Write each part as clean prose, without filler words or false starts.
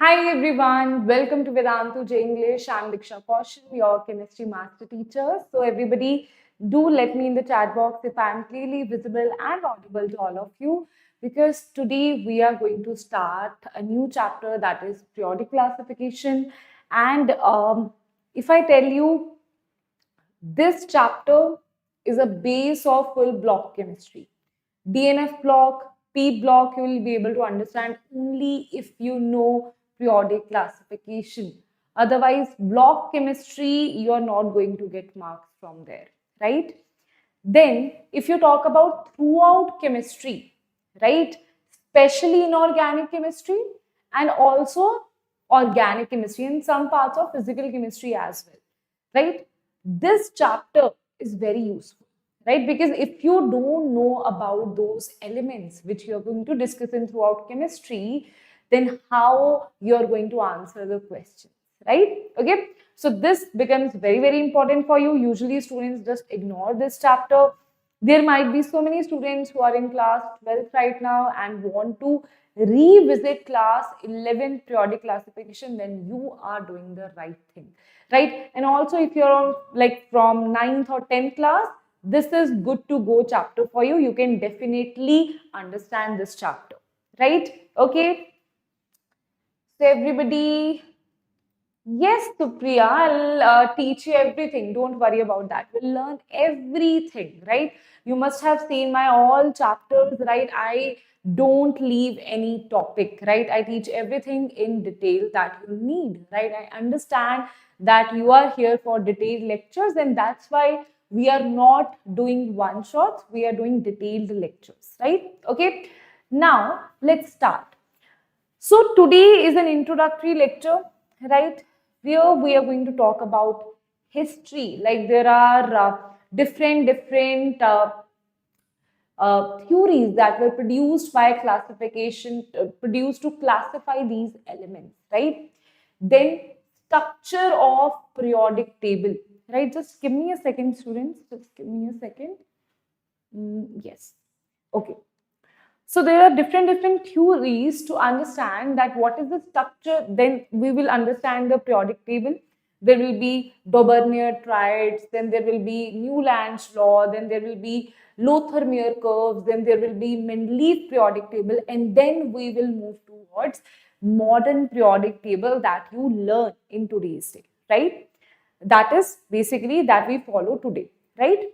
Hi everyone, welcome to Vedantu J English. I'm Diksha Ma'am, your chemistry master teacher. So everybody, do let me in the chat box if I'm clearly visible and audible to all of you, because today we are going to start a new chapter, that is periodic classification. And if I tell you, this chapter is a base of full block chemistry. DNF block, P block, you will be able to understand only if you know periodic classification. Otherwise, block chemistry, you are not going to get marks from there, right? Then, if you talk about throughout chemistry, right, especially in organic chemistry and also organic chemistry and some parts of physical chemistry as well, right? This chapter is very useful, right? Because if you don't know about those elements which you're going to discuss in throughout chemistry, then how you're going to answer the questions, right? Okay, so this becomes very, very important for you. Usually students just ignore this chapter. There might be so many students who are in class 12th right now and want to revisit class 11 periodic classification. Then you are doing the right thing, right? And also if you're on like from 9th or 10th class, this is good to go chapter for you. You can definitely understand this chapter, right? Okay, so everybody, yes, Supriya, I'll teach you everything. Don't worry about that. We'll learn everything, right? You must have seen my all chapters, right? I don't leave any topic, right? I teach everything in detail that you need, right? I understand that you are here for detailed lectures, and that's why we are not doing one shots, we are doing detailed lectures, right? Okay, now let's start. So today is an introductory lecture, right? Where we are going to talk about history. Like there are different theories that were produced by classification, produced to classify these elements, right? Then structure of periodic table, right? Just give me a second, students. Just give me a second. Yes. Okay. So there are different theories to understand that what is the structure. Then we will understand the periodic table. There will be Daubernier triads, then there will be Newland's law, then there will be Lothar-Meyer curves, then there will be Mendeleev periodic table, and then we will move towards modern periodic table that you learn in today's day, right? That is basically that we follow today, right?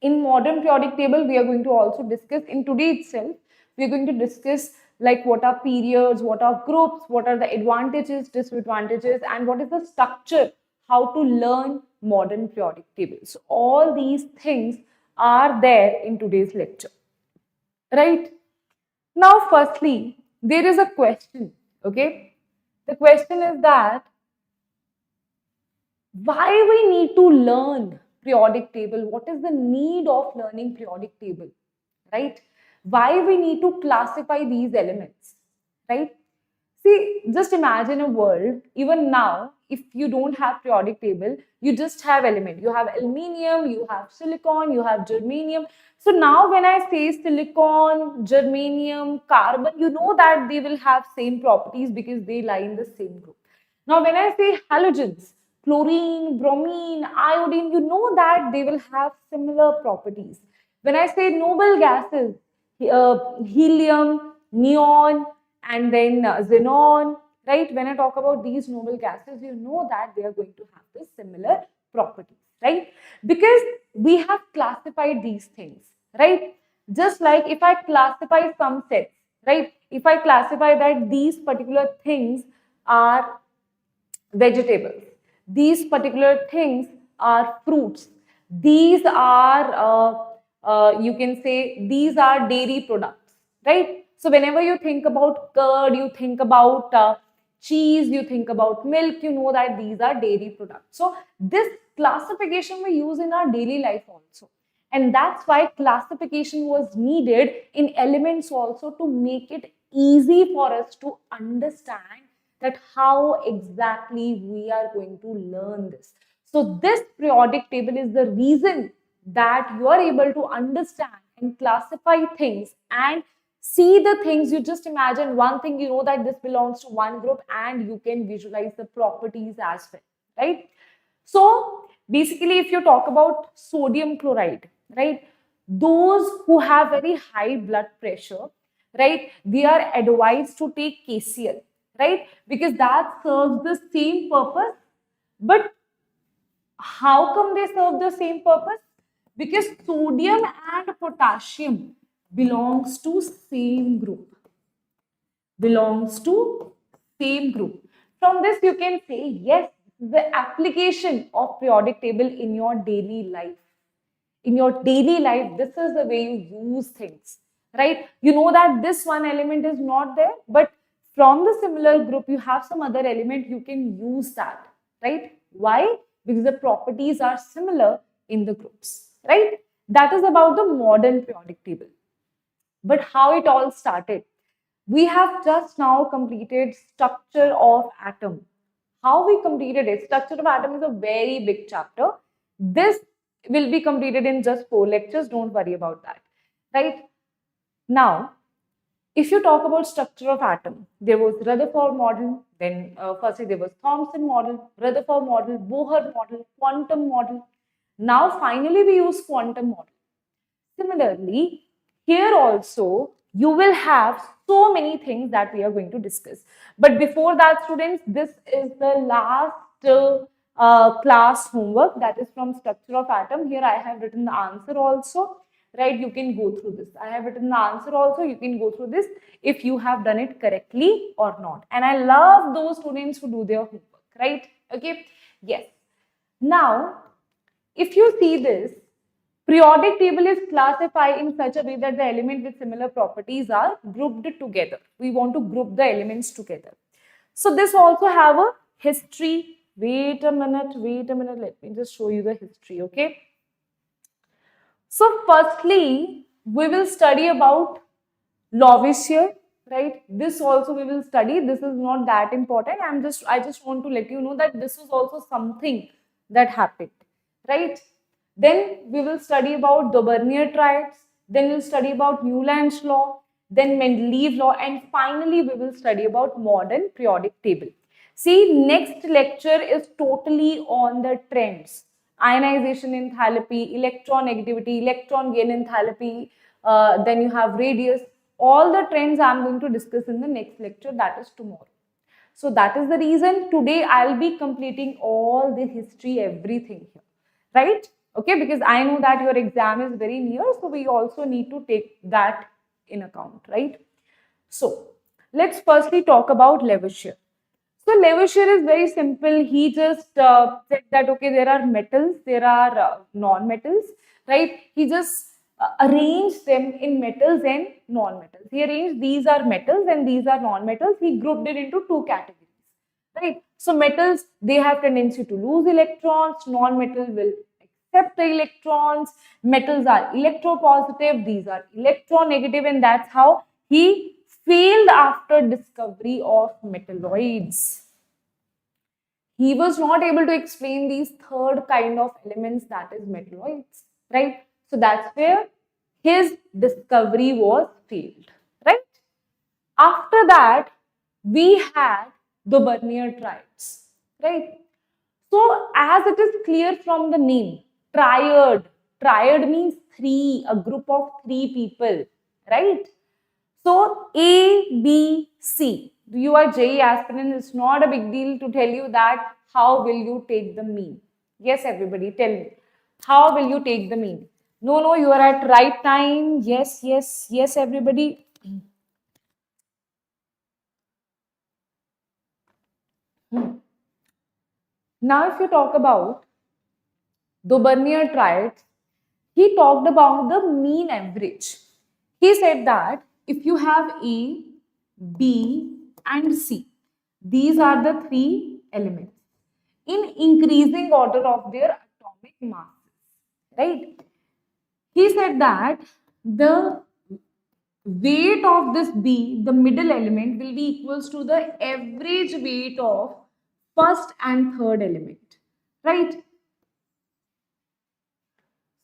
In modern periodic table, we are going to also discuss in today itself, we are going to discuss like what are periods, what are groups, what are the advantages, disadvantages, and what is the structure, how to learn modern periodic tables. So all these things are there in today's lecture, right? Now, firstly, there is a question, okay? The question is that why we need to learn periodic table, what is the need of learning periodic table, right? Why we need to classify these elements, right? See, just imagine a world, even now, if you don't have periodic table, you just have element. You have aluminium, you have silicon, you have germanium. So now when I say silicon, germanium, carbon, you know that they will have same properties because they lie in the same group. Now when I say halogens, chlorine, bromine, iodine, you know that they will have similar properties. When I say noble gases, helium, neon, and then xenon, right? When I talk about these noble gases, you know that they are going to have the similar properties, right? Because we have classified these things, right? Just like if I classify some sets, right? If I classify that these particular things are vegetables, these particular things are fruits, these are you can say these are dairy products, right? So whenever you think about curd, you think about cheese, you think about milk, you know that these are dairy products. So this classification we use in our daily life also, and that's why classification was needed in elements also, to make it easy for us to understand that how exactly we are going to learn this. So this periodic table is the reason that you are able to understand and classify things and see the things, you just imagine one thing, you know that this belongs to one group, and you can visualize the properties as well, right? So basically, if you talk about sodium chloride, right, those who have very high blood pressure, right, they are advised to take KCl, right, because that serves the same purpose. But how come they serve the same purpose? Because sodium and potassium belongs to same group. Belongs to same group. From this, you can say, yes, the application of periodic table in your daily life. In your daily life, this is the way you use things, right? You know that this one element is not there, but from the similar group, you have some other element, you can use that, right? Why? Because the properties are similar in the groups, right? That is about the modern periodic table. But how it all started? We have just now completed structure of atom. How we completed it? Structure of atom is a very big chapter. This will be completed in just 4 lectures. Don't worry about that. Right? Now, if you talk about structure of atom, there was Rutherford model, then firstly there was Thomson model, Rutherford model, Bohr model, quantum model. Now finally we use quantum model. Similarly, here also you will have so many things that we are going to discuss. But before that, students, this is the last class homework, that is from structure of atom. Here I have written the answer also, right? You can go through this. I have written the answer also. You can go through this if you have done it correctly or not. And I love those students who do their homework, right? Okay. Yes. Now, if you see this, periodic table is classified in such a way that the elements with similar properties are grouped together. We want to group the elements together. So this also have a history. Wait a minute. Let me just show you the history, okay? So firstly, we will study about Lavoisier, right? This also we will study. This is not that important. I just want to let you know that this is also something that happened, right? Then we will study about the Bernier triads. Then we'll study about Newland's law. Then Mendeleev law, and finally we will study about modern periodic table. See, next lecture is totally on the trends. Ionization enthalpy, electron negativity, electron gain enthalpy, then you have radius. All the trends I am going to discuss in the next lecture, that is tomorrow. So that is the reason today I'll be completing all the history, everything here, right? Okay, because I know that your exam is very near, so we also need to take that in account, right? So let's firstly talk about Lavoisier. So Lavoisier is very simple. He just said that, okay, there are metals, there are non-metals, right? He just arranged them in metals and non-metals. He arranged these are metals and these are non-metals. He grouped it into 2 categories, right? So metals, they have tendency to lose electrons. Non-metal will accept the electrons. Metals are electropositive. These are electronegative, and that's how he failed after discovery of metalloids. He was not able to explain these third kind of elements, that is metalloids, right? So that's where his discovery was failed, right? After that, we had the Bernier triads, right? So as it is clear from the name, triad means 3, a group of 3 people, right? So A, B, C. You are JEE aspirant. It's not a big deal to tell you that how will you take the mean. Yes, everybody, tell me. How will you take the mean? No, you are at right time. Yes, everybody. Now, if you talk about the Bernier triads, he talked about the mean average. He said that if you have A, B, and C, these are the 3 elements in increasing order of their atomic masses, right? He said that the weight of this B, the middle element, will be equals to the average weight of first and third element, right?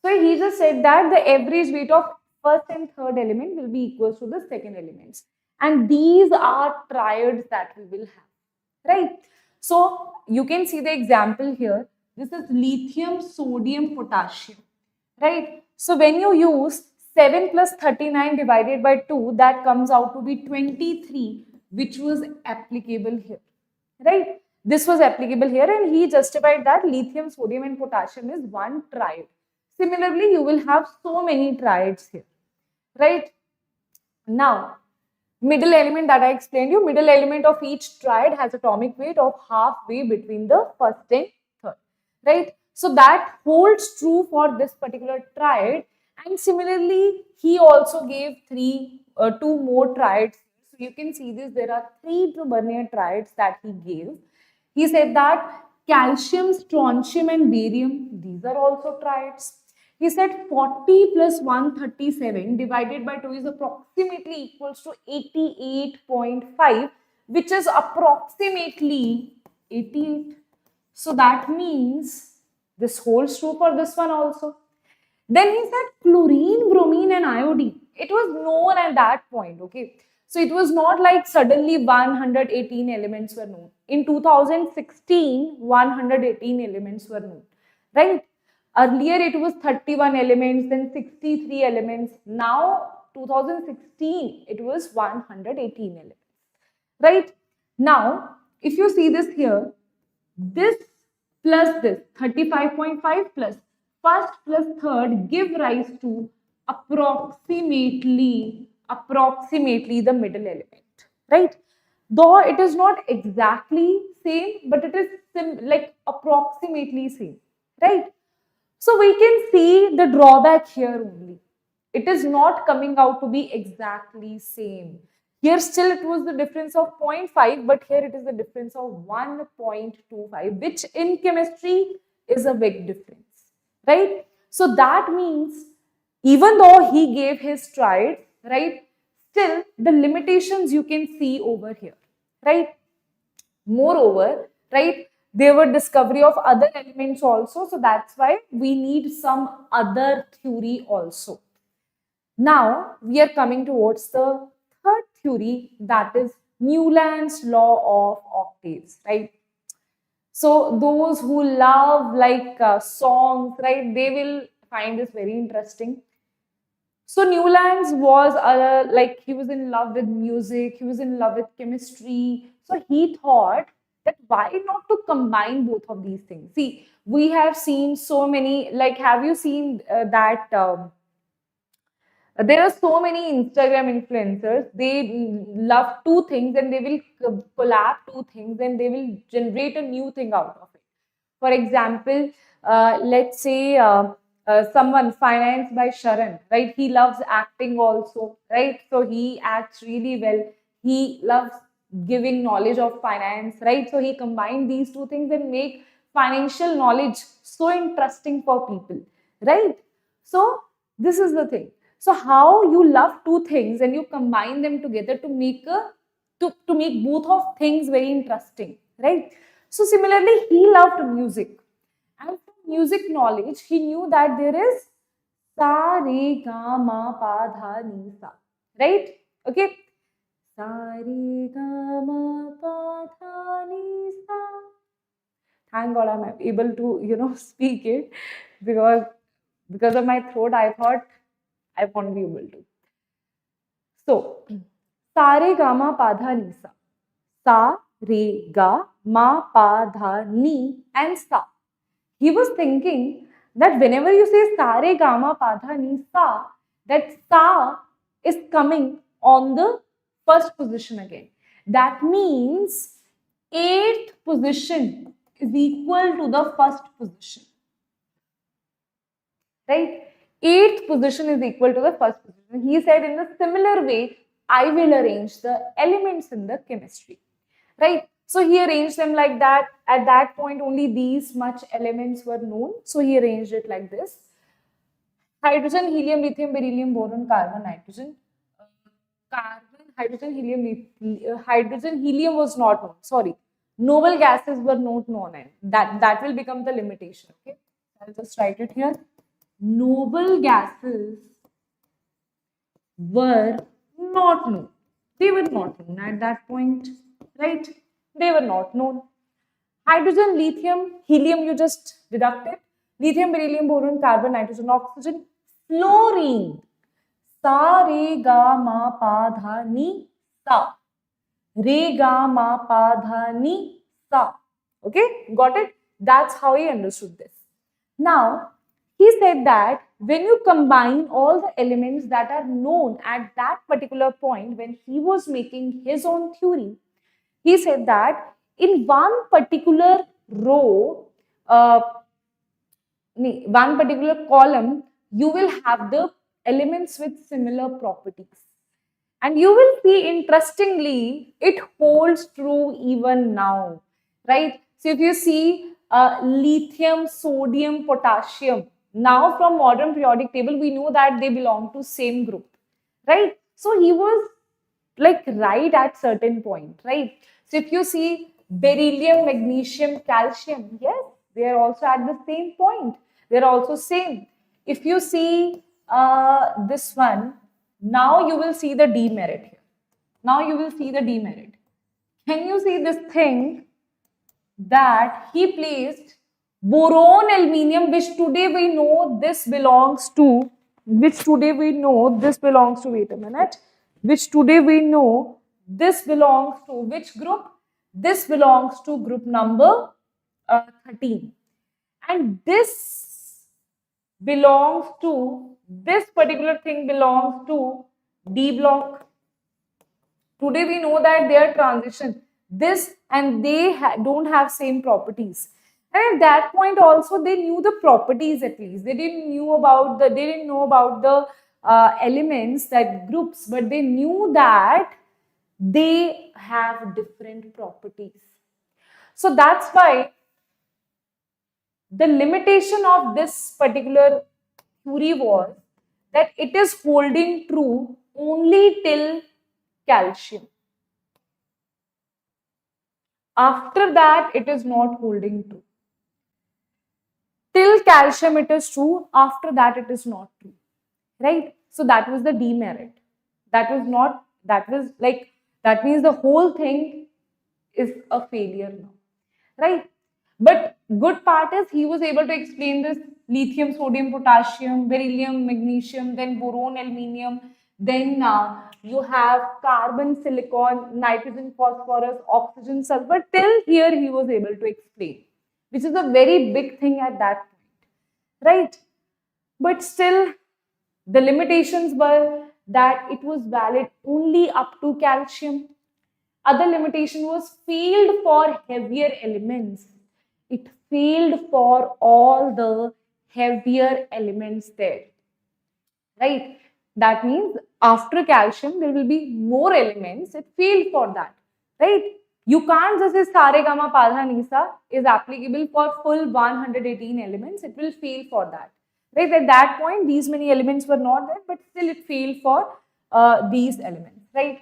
So he just said that the average weight of first and third element will be equals to the second elements. And these are triads that we will have, right? So you can see the example here. This is lithium, sodium, potassium, right? So when you use 7 plus 39 divided by 2, that comes out to be 23, which was applicable here, right? This was applicable here, and he justified that lithium, sodium, and potassium is one triad. Similarly, you will have so many triads here, right? Now, middle element that I explained you, middle element of each triad has atomic weight of halfway between the first and third, right? So that holds true for this particular triad. And similarly, he also gave two more triads. So you can see this, there are three Bernoulli triads that he gave. He said that calcium, strontium, and barium, these are also triads. He said 40 plus 137 divided by 2 is approximately equals to 88.5, which is approximately 88. So that means this holds true for this one also. Then he said chlorine, bromine, and iodine. It was known at that point, okay? So it was not like suddenly 118 elements were known. In 2016, 118 elements were known, right? Earlier it was 31 elements, then 63 elements. Now 2016, it was 118 elements, right? Now, if you see this here, this plus this 35.5 plus first plus third give rise to approximately the middle element, right? Though it is not exactly same, but it is like approximately same, right? So we can see the drawback here only. It is not coming out to be exactly same. Here still it was the difference of 0.5, but here it is the difference of 1.25, which in chemistry is a big difference, right? So that means even though he gave his triads, right, still the limitations you can see over here, right? Moreover, right, there were discovery of other elements also, so that's why we need some other theory also. Now we are coming towards the third theory, that is Newland's law of octaves, right? So those who love like songs, right, they will find this very interesting. So Newlands was like he was in love with music, he was in love with chemistry. So he thought that why not to combine both of these things? See, we have seen so many, like have you seen that there are so many Instagram influencers, they love two things and they will collab two things and they will generate a new thing out of it. For example, let's say someone financed by Sharan, right? He loves acting also, right? So he acts really well. He loves giving knowledge of finance, right? So he combined these two things and make financial knowledge so interesting for people, right? So this is the thing. So how you love two things and you combine them together to make to make both of things very interesting, right? So similarly, he loved music, and from music knowledge, he knew that there is sa re ga ma pa dha ni sa, right? Okay, sa re ga ma pa dha ni sa. Thank God I'm able to speak it because of my throat. I thought I won't be able to. So, sa re ga ma pa dha ni sa. Sa re ga ma pa dha ni and sa. He was thinking that whenever you say sa re ga ma pa dha ni sa, that sa is coming on the first position again. That means eighth position is equal to the first position, right? Eighth position is equal to the first position. He said in a similar way, I will arrange the elements in the chemistry, right? So he arranged them like that. At that point, only these much elements were known. So he arranged it like this. Hydrogen, helium, lithium, beryllium, boron, carbon, nitrogen. Hydrogen, helium was not known. Sorry. Noble gases were not known. And that will become the limitation. Okay. I'll just write it here. Noble gases were not known. They were not known at that point, right? They were not known. Hydrogen, lithium, helium, you just deducted. Lithium, beryllium, boron, carbon, nitrogen, oxygen, fluorine. Sa, re, ga, ma, pa, dha, ni, sa. Re, ga, ma, pa, dha, ni, sa. Okay, got it? That's how he understood this. Now, he said that when you combine all the elements that are known at that particular point, when he was making his own theory, he said that in one particular row, one particular column, you will have the elements with similar properties. And you will see, interestingly, it holds true even now, right? So if you see lithium, sodium, potassium, now from modern periodic table, we know that they belong to same group, right? So he was like right at certain point, right? So if you see beryllium, magnesium, calcium, yes, they are also at the same point. They are also same. If you see this one, now you will see the demerit here. Now you will see the demerit. Can you see this thing that he placed boron, aluminium, which today we know this belongs to, wait a minute, which today we know this belongs to which group? This belongs to group number 13. And this belongs to, this particular thing belongs to D block. Today we know that they are transition. This and they don't have same properties. And at that point also they knew the properties at least. They didn't know about the elements, that groups, but they knew that they have different properties. So that's why the limitation of this particular theory was that it is holding true only till calcium. After that, it is not holding true. Till calcium, it is true. After that, it is not true. Right? So that was the demerit. That means the whole thing is a failure now. Right? But good part is he was able to explain this lithium, sodium, potassium, beryllium, magnesium, then boron, aluminium, then you have carbon, silicon, nitrogen, phosphorus, oxygen, sulfur. Till here he was able to explain, which is a very big thing at that point, right? But still, the limitations were that it was valid only up to calcium. Other limitation was failed for heavier elements. It failed for all the heavier elements there, right? That means after calcium, there will be more elements. It failed for that, right? You can't just say Sare Gama Padha Nisa is applicable for full 118 elements. It will fail for that, right? At that point, these many elements were not there, but still it failed for these elements, right?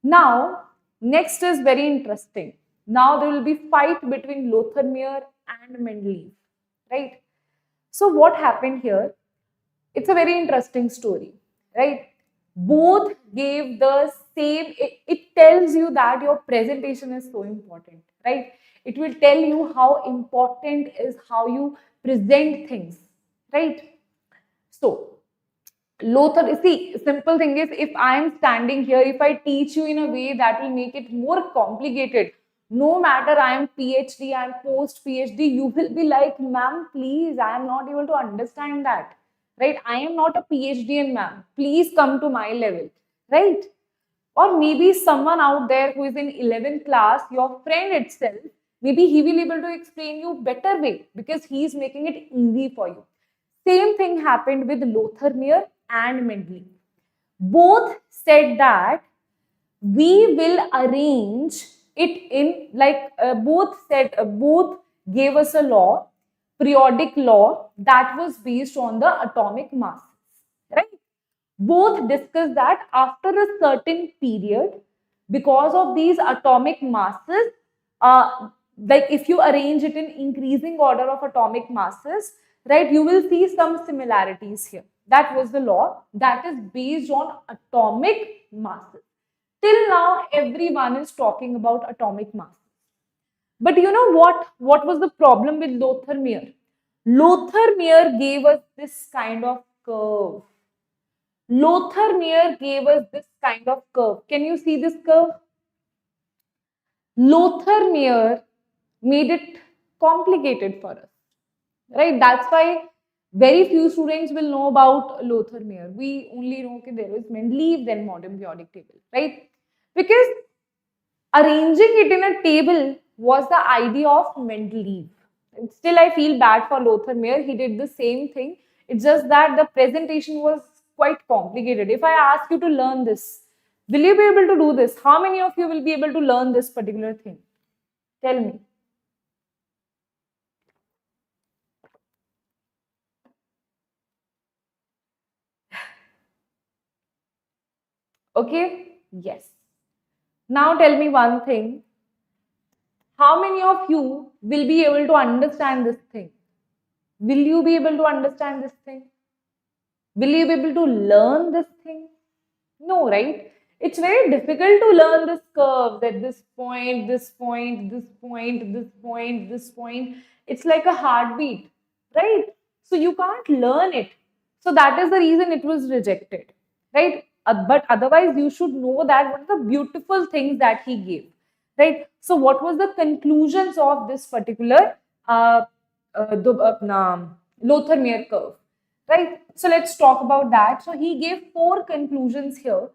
Now, next is very interesting. Now there will be fight between Lothar-Meyer and Mendeleev, right? So what happened here? It's a very interesting story, right? Both gave the same, it tells you that your presentation is so important, right? It will tell you how important is how you present things, right? So, Lothar, see, simple thing is, if I am standing here, if I teach you in a way that will make it more complicated, no matter I am PhD, I am post PhD, you will be like, ma'am, please, I am not able to understand that, right? I am not a PhD in ma'am, please come to my level, right? Or maybe someone out there who is in 11th class, your friend itself, maybe he will be able to explain you better way because he is making it easy for you. Same thing happened with Lothar-Meyer and Mendeleev. Both said that we will arrange it in both gave us a law, periodic law that was based on the atomic masses, right? Both discussed that after a certain period, because of these atomic masses, like if you arrange it in increasing order of atomic masses, right, you will see some similarities here. That was the law that is based on atomic masses. Till now, everyone is talking about atomic masses. But you know what? What was the problem with Lothar-Meyer? Lothar-Meyer gave us this kind of curve. Lothar-Meyer gave us this kind of curve. Can you see this curve? Lothar-Meyer made it complicated for us, right? That's why very few students will know about Lothar-Meyer. We only know that there is Mendeleev, then modern periodic table, right? Because arranging it in a table was the idea of Mendeleev. And still, I feel bad for Lothar-Meyer. He did the same thing. It's just that the presentation was quite complicated. If I ask you to learn this, will you be able to do this? How many of you will be able to learn this particular thing? Tell me. Okay? Yes. Now tell me one thing. How many of you will be able to understand this thing? Will you be able to understand this thing? Will you be able to learn this thing? No, right? It's very difficult to learn this curve at this point, this point, this point, this point, this point. It's like a heartbeat, right? So you can't learn it. So that is the reason it was rejected, right? But otherwise, you should know that what are the beautiful things that he gave, right? So what was the conclusions of this particular Lothar-Meyer curve, right? So let's talk about that. So he gave 4 conclusions here.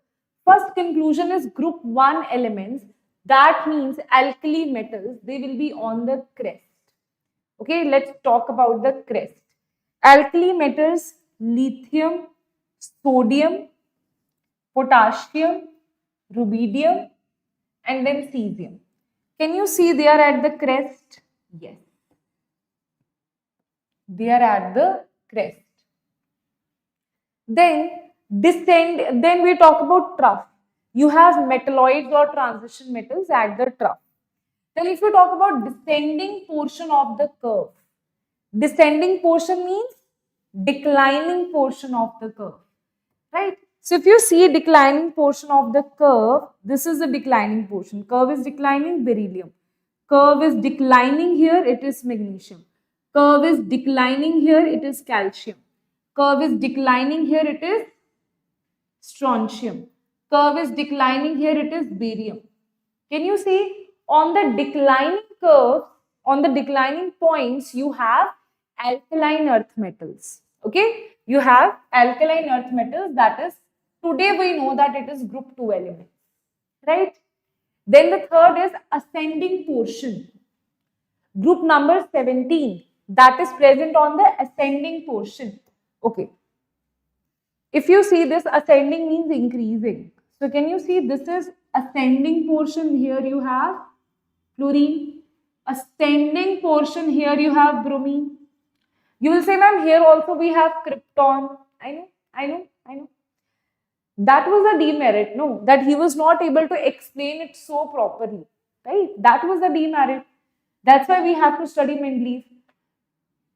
First conclusion is group 1 elements. That means alkali metals, they will be on the crest. Okay, let's talk about the crest. Alkali metals, lithium, sodium, potassium, rubidium, and then cesium. Can you see they are at the crest? Yes. They are at the crest. Then we talk about trough. You have metalloids or transition metals at the trough. Then if you talk about descending portion of the curve, descending portion means declining portion of the curve, right? So if you see declining portion of the curve, this is the declining portion. Curve is declining, beryllium. Curve is declining here, it is magnesium. Curve is declining here, it is calcium. Curve is declining here, it is strontium. Curve is declining here, it is barium. Can you see on the declining curve, on the declining points, you have alkaline earth metals. Okay, you have alkaline earth metals, that is, today we know that it is group 2 elements, right? Then the third is ascending portion. Group number 17, that is present on the ascending portion. Okay. If you see this, ascending means increasing. So can you see this is ascending portion, here you have fluorine. Ascending portion, here you have bromine. You will say, ma'am, here also we have krypton. I know. That was a demerit, no, that he was not able to explain it so properly, right? That was a demerit. That's why we have to study Mendeleev.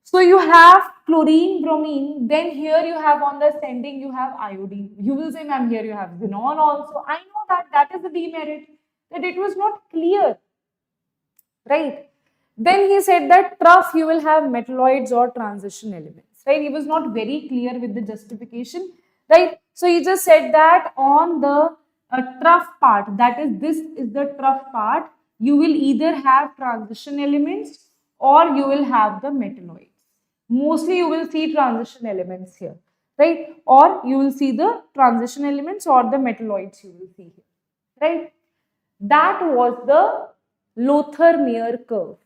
So you have chlorine, bromine, then here you have on the ascending, you have iodine. You will say, ma'am, here you have xenon also. I know that is a demerit, that it was not clear, right? Then he said that trough you will have metalloids or transition elements, right? He was not very clear with the justification, right? So he just said that on the trough part, that is, this is the trough part, you will either have transition elements or you will have the metalloids. Mostly you will see transition elements here, right? Or you will see the transition elements or the metalloids you will see here, right? That was the Lothar-Meyer curve,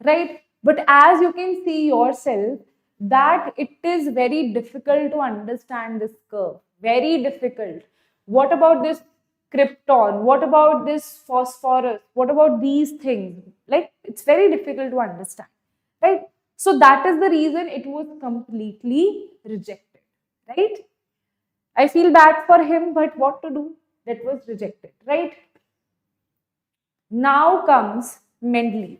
right? But as you can see yourself, that it is very difficult to understand this curve, very difficult. What about this krypton? What about this phosphorus? What about these things? Like, it's very difficult to understand, right? So that is the reason it was completely rejected, right? I feel bad for him, but what to do? That was rejected, right? Now comes Mendeleev.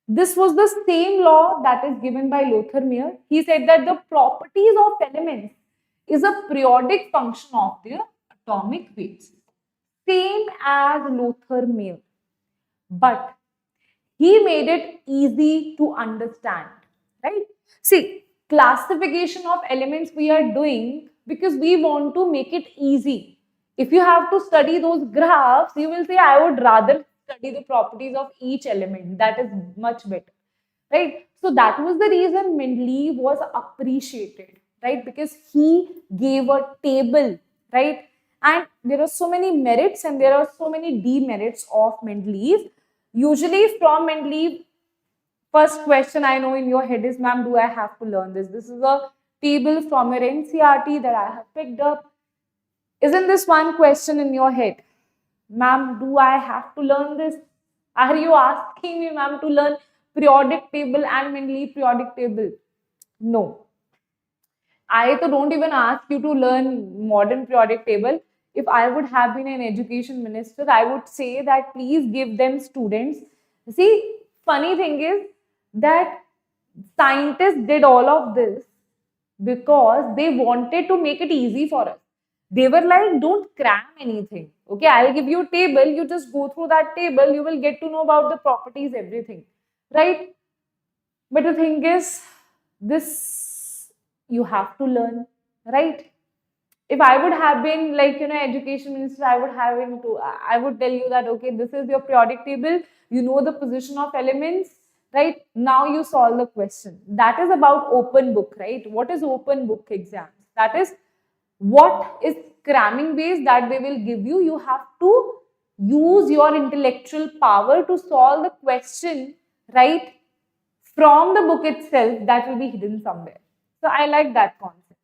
This was the same law that is given by Lothar-Meyer. He said that the properties of elements is a periodic function of their atomic weights, same as Lothar Meyer, but he made it easy to understand, right? See, classification of elements we are doing because we want to make it easy. If you have to study those graphs, you will say, I would rather study the properties of each element. That is much better, right? So that was the reason Mendeleev was appreciated, right? Because he gave a table, right? And there are so many merits and there are so many demerits of Mendeleev. Usually from Mendeleev, first question I know in your head is, ma'am, do I have to learn this? This is a table from your NCRT that I have picked up. Isn't this one question in your head? Ma'am, do I have to learn this? Are you asking me, ma'am, to learn periodic table and Mendeleev periodic table? No. I don't even ask you to learn modern periodic table. If I would have been an education minister, I would say that please give them students. See, funny thing is that scientists did all of this because they wanted to make it easy for us. They were like, don't cram anything. Okay, I'll give you a table. You just go through that table. You will get to know about the properties, everything. Right? But the thing is, this you have to learn, right? If I would have been like, education minister, I would tell you that, okay, this is your periodic table. You know the position of elements, right? Now you solve the question. That is about open book, right? What is open book exams? That is what is cramming based that they will give you. You have to use your intellectual power to solve the question, right? From the book itself, that will be hidden somewhere. So I like that concept,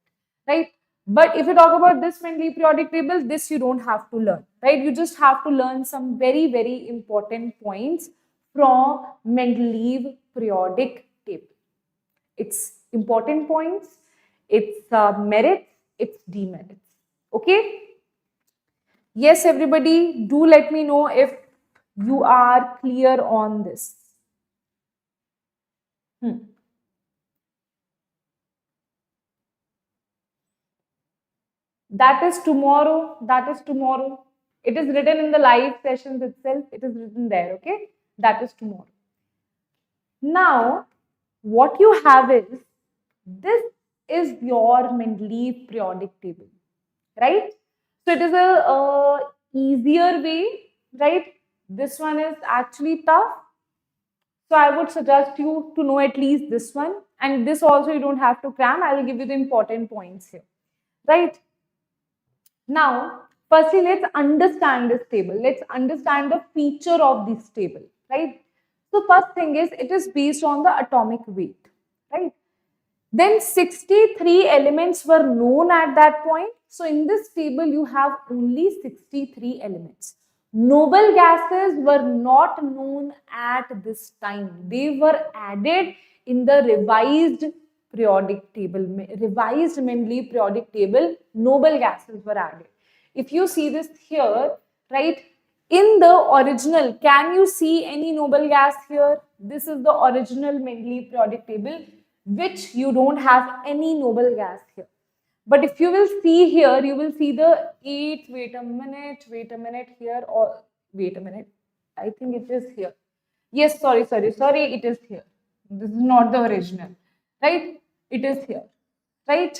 right? But if you talk about this Mendeleev periodic table, this you don't have to learn, right? You just have to learn some very, very important points from Mendeleev periodic table. It's important points, it's merits, it's demerits. Okay? Yes, everybody, do let me know if you are clear on this. That is tomorrow. That is tomorrow. It is written in the live sessions itself. It is written there, okay? That is tomorrow. Now, what you have is, this is your Mendeleev periodic table, right? So it is a easier way, right? This one is actually tough. So I would suggest you to know at least this one. And this also you don't have to cram. I will give you the important points here, right? Now, firstly, let's understand this table. Let's understand the feature of this table, right? So first thing is, it is based on the atomic weight, right? Then 63 elements were known at that point. So in this table, you have only 63 elements. Noble gases were not known at this time. They were added in the revised periodic table, revised Mendeleev periodic table. Noble gases were added. If you see this here, right, in the original, can you see any noble gas here? This is the original Mendeleev periodic table, which you don't have any noble gas here. But if you will see here, you will see the 8, wait a minute here, or wait a minute, I think it is here. Yes, sorry, it is here. This is not the original, right? It is here, right?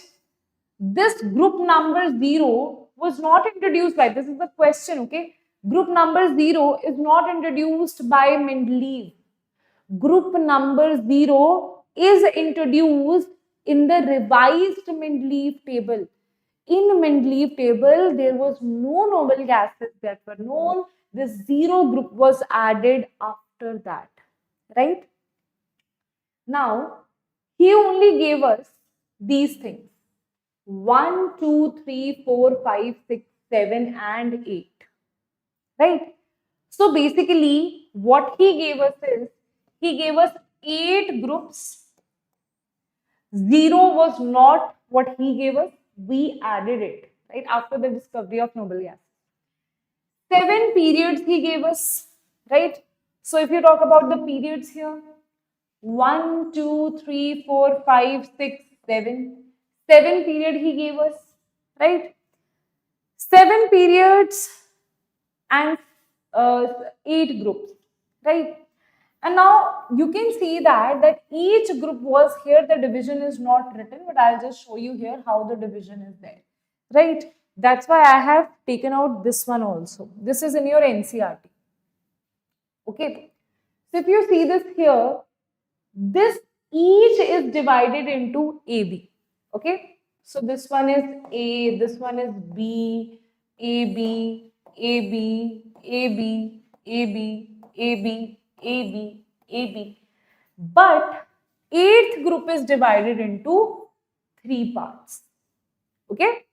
This group number 0 was not introduced by, this is the question, okay? Group number 0 is not introduced by Mendeleev. Group number 0 is introduced in the revised Mendeleev table. In Mendeleev table, there was no noble gases that were known. This 0 group was added after that, right? Now, he only gave us these things. 1, 2, 3, 4, 5, 6, 7, and 8. Right? So basically, what he gave us is, he gave us 8 groups. 0 was not what he gave us. We added it, right? After the discovery of noble gas. 7 periods he gave us, right? So if you talk about the periods here, 1, 2, 3, 4, 5, 6, 7. 7 period he gave us. right? 7 periods and 8 groups, right? And now you can see that each group was here, the division is not written, but I'll just show you here how the division is there, right? That's why I have taken out this one also. This is in your NCRT. Okay. So if you see this here, this each is divided into AB. Okay. So this one is A, this one is B, AB, AB, AB, AB, AB, AB, AB. But eighth group is divided into 3 parts. Okay.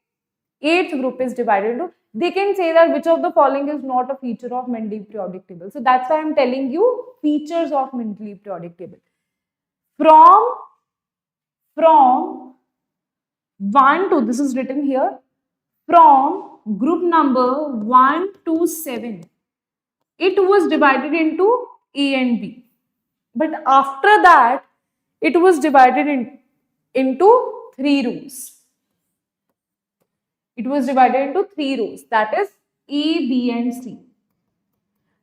Eighth group is divided into, they can say that which of the following is not a feature of Mendeleev periodic table. So that's why I'm telling you features of Mendeleev periodic table. From 1 to, this is written here, from group number 1 to 7, it was divided into A and B. But after that, it was divided into 3 rows. It was divided into 3 rows, that is A, B and C.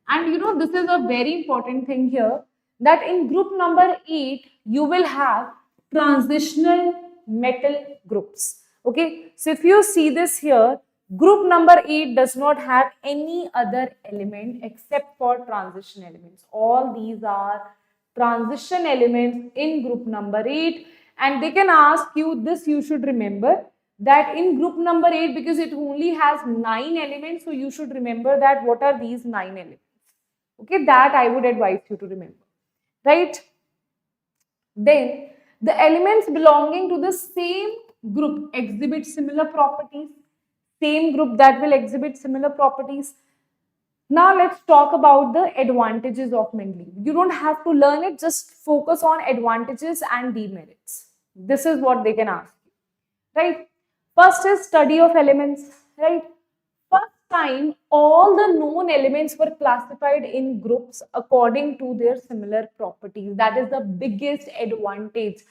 And you know, this is a very important thing here, that in group number 8, you will have transitional metal groups. Okay, so if you see this here, group number 8 does not have any other element except for transition elements. All these are transition elements in group number 8, and they can ask you this, you should remember that in group number 8, because it only has 9 elements, so you should remember that what are these 9 elements. Okay, that I would advise you to remember, right? Then the elements belonging to the same group exhibit similar properties. Same group that will exhibit similar properties. Now let's talk about the advantages of Mendeleev. You don't have to learn it, just focus on advantages and demerits. This is what they can ask you, right? First is study of elements, right? First time, all the known elements were classified in groups according to their similar properties. That is the biggest advantage.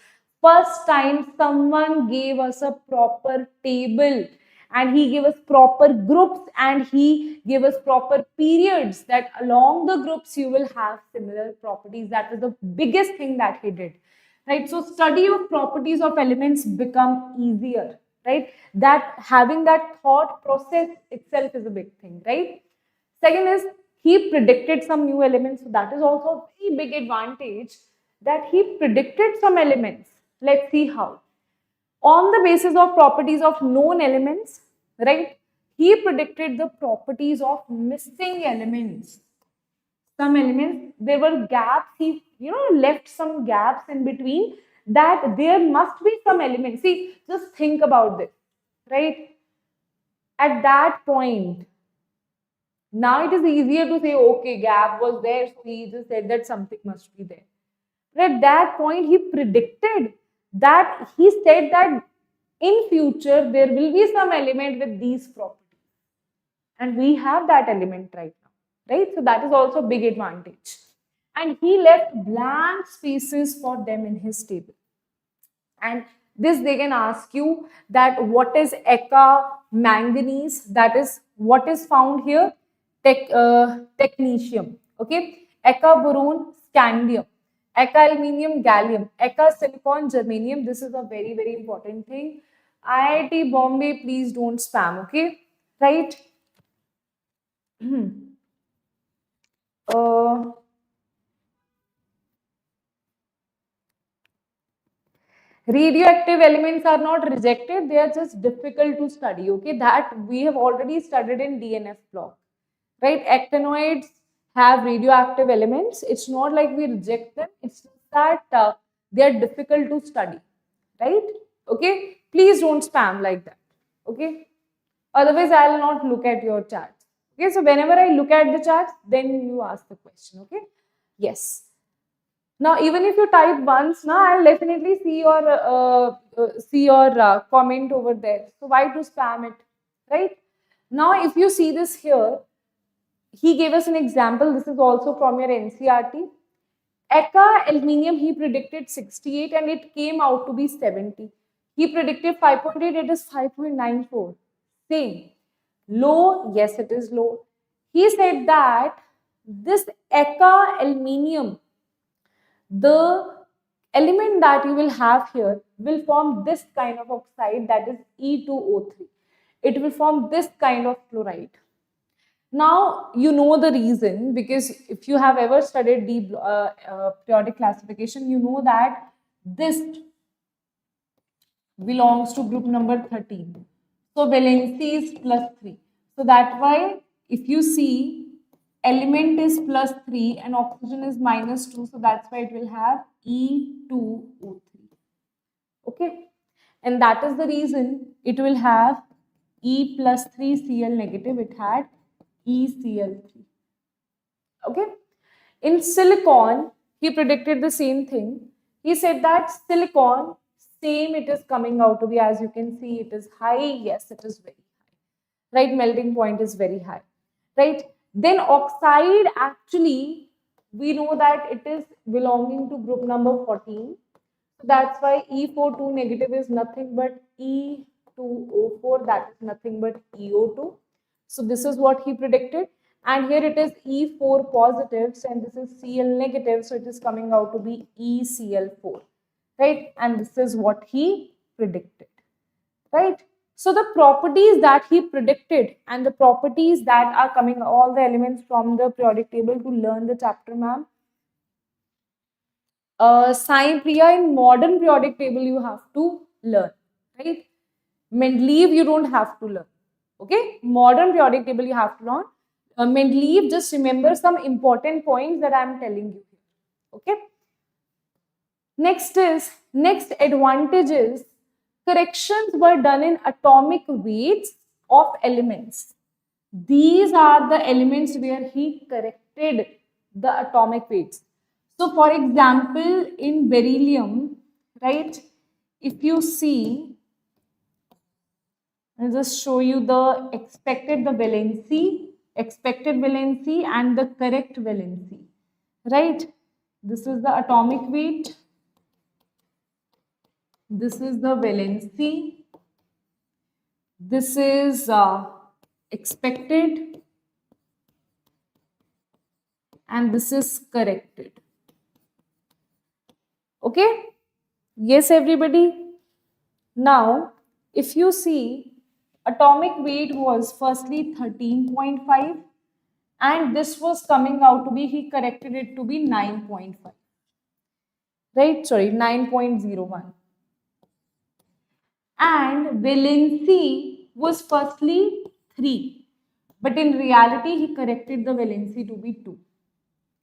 First time, someone gave us a proper table and he gave us proper groups and he gave us proper periods, that along the groups you will have similar properties. That is the biggest thing that he did, right? So study of properties of elements become easier, right? That having that thought process itself is a big thing, right? Second is he predicted some new elements. So that is also a very big advantage, that he predicted some elements. Let's see how. On the basis of properties of known elements, right? He predicted the properties of missing elements. Some elements, there were gaps, he left some gaps in between, that there must be some elements. See, just think about this, right? At that point, now it is easier to say, okay, gap was there, so he just said that something must be there. But at that point, he predicted that, he said that in future, there will be some element with these properties. And we have that element right now, right? So that is also a big advantage. And he left blank spaces for them in his table. And this they can ask you that what is Eka manganese, that is what is found here, technetium, okay, Eka boron, scandium, Eka aluminium, gallium, Eka silicon, germanium. This is a very, very important thing. IIT Bombay, please don't spam, okay, right? Radioactive elements are not rejected, they are just difficult to study, okay? That we have already studied in DNF block, right? Actinoids have radioactive elements. It's not like we reject them, it's just that they are difficult to study, right? Okay, please don't spam like that, okay? Otherwise, I will not look at your charts. Okay, so whenever I look at the charts, then you ask the question, okay? Yes. Now, even if you type once, now I'll definitely see your comment over there. So why to spam it, right? Now, if you see this here, he gave us an example. This is also from your NCRT. Eka aluminium, he predicted 68 and it came out to be 70. He predicted 5.8, it is 5.94. Same. Low, yes, it is low. He said that this Eka aluminium, the element that you will have here will form this kind of oxide, that is E2O3. It will form this kind of chloride. Now, you know the reason, because if you have ever studied the periodic classification, you know that this belongs to group number 13. So, valency is plus 3. So, that's why if you see element is plus 3 and oxygen is minus 2, so that's why it will have E2O3. Okay, and that is the reason it will have E plus 3 Cl negative, it had ECl3. Okay, in silicon, he predicted the same thing. He said that silicon, same it is coming out to be, as you can see, it is high. Yes, it is very high. Right, melting point is very high. Right, then oxide, actually, we know that it is belonging to group number 14. That's why E42 negative is nothing but E2O4, that is nothing but EO2. So this is what he predicted. And here it is E4 positives and this is Cl negative. So it is coming out to be ECl4, right? And this is what he predicted, right? So the properties that he predicted and the properties that are coming, all the elements from the periodic table to learn the chapter, ma'am. Priya, in modern periodic table you have to learn, right? Mendeleev you don't have to learn. Okay, modern periodic table you have to learn. Mendeleev, just remember some important points that I am telling you here. Okay. Next advantage is corrections were done in atomic weights of elements. These are the elements where he corrected the atomic weights. So, for example, in beryllium, right, if you see, I'll just show you the expected valency and the correct valency, right? This is the atomic weight. This is the valency. This is expected. And this is corrected. Okay? Yes, everybody? Now, if you see, atomic weight was firstly 13.5 and this was coming out to be, he corrected it to be 9.5. Right? Sorry, 9.01. And valency was firstly 3. But in reality, he corrected the valency to be 2.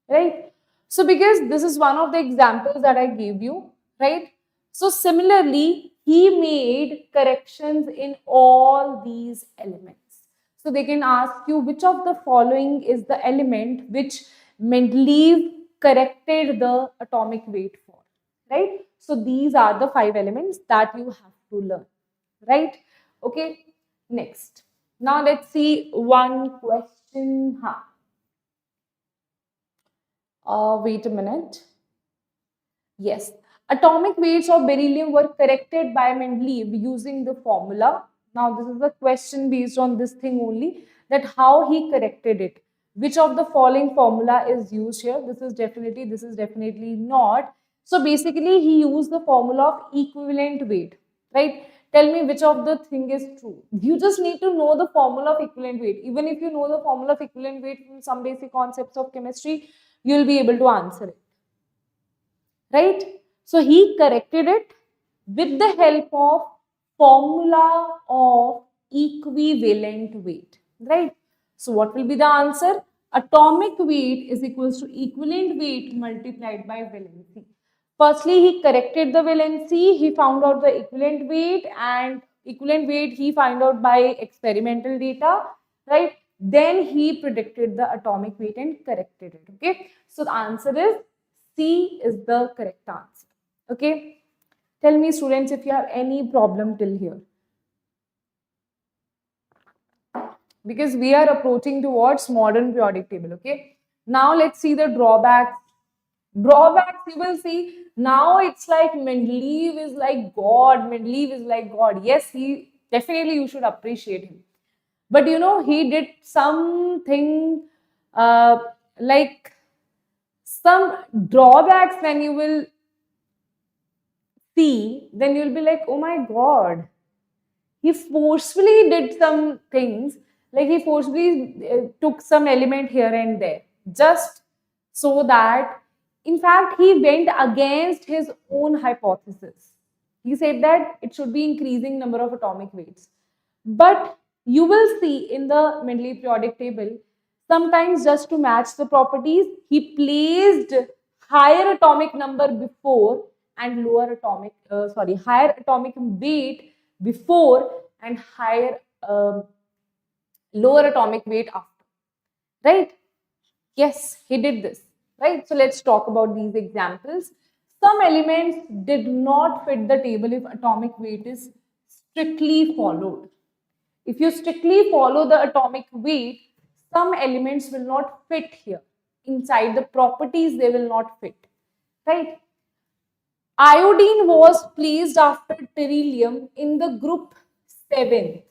Right? So, because this is one of the examples that I gave you, right? So, similarly, he made corrections in all these elements. So, they can ask you which of the following is the element which Mendeleev corrected the atomic weight for, right? So, these are the 5 elements that you have to learn, right? Okay, next. Now, let's see one question. Wait a minute. Yes, atomic weights of beryllium were corrected by Mendeleev using the formula. Now, this is a question based on this thing only, that how he corrected it. Which of the following formula is used here? This is definitely not. So, basically, he used the formula of equivalent weight, right? Tell me which of the thing is true. You just need to know the formula of equivalent weight. Even if you know the formula of equivalent weight from some basic concepts of chemistry, you'll be able to answer it, right? So he corrected it with the help of formula of equivalent weight, right? So what will be the answer? Atomic weight is equals to equivalent weight multiplied by valency. Firstly, he corrected the valency, he found out the equivalent weight, and equivalent weight he found out by experimental data, right? Then he predicted the atomic weight and corrected it. Okay, so the answer is C is the correct answer. Okay, tell me, students, if you have any problem till here, because we are approaching towards modern periodic table. Okay, now let's see the drawbacks. You will see, now it's like Mendeleev is like God. Yes, he definitely, you should appreciate him. But he did something like some drawbacks. When you will see, then you'll be like, oh my god, he forcefully did some things, like he forcefully took some element here and there, just so that, in fact, he went against his own hypothesis. He said that it should be increasing number of atomic weights. But you will see in the Mendeleev periodic table, sometimes just to match the properties, he placed higher atomic number before and higher atomic weight before and higher lower atomic weight after, right? Yes, he did this, right? So let's talk about these examples. Some elements did not fit the table if atomic weight is strictly followed. If you strictly follow the atomic weight, some elements will not fit here. Inside the properties, they will not fit, right? Iodine was placed after beryllium in the group 7.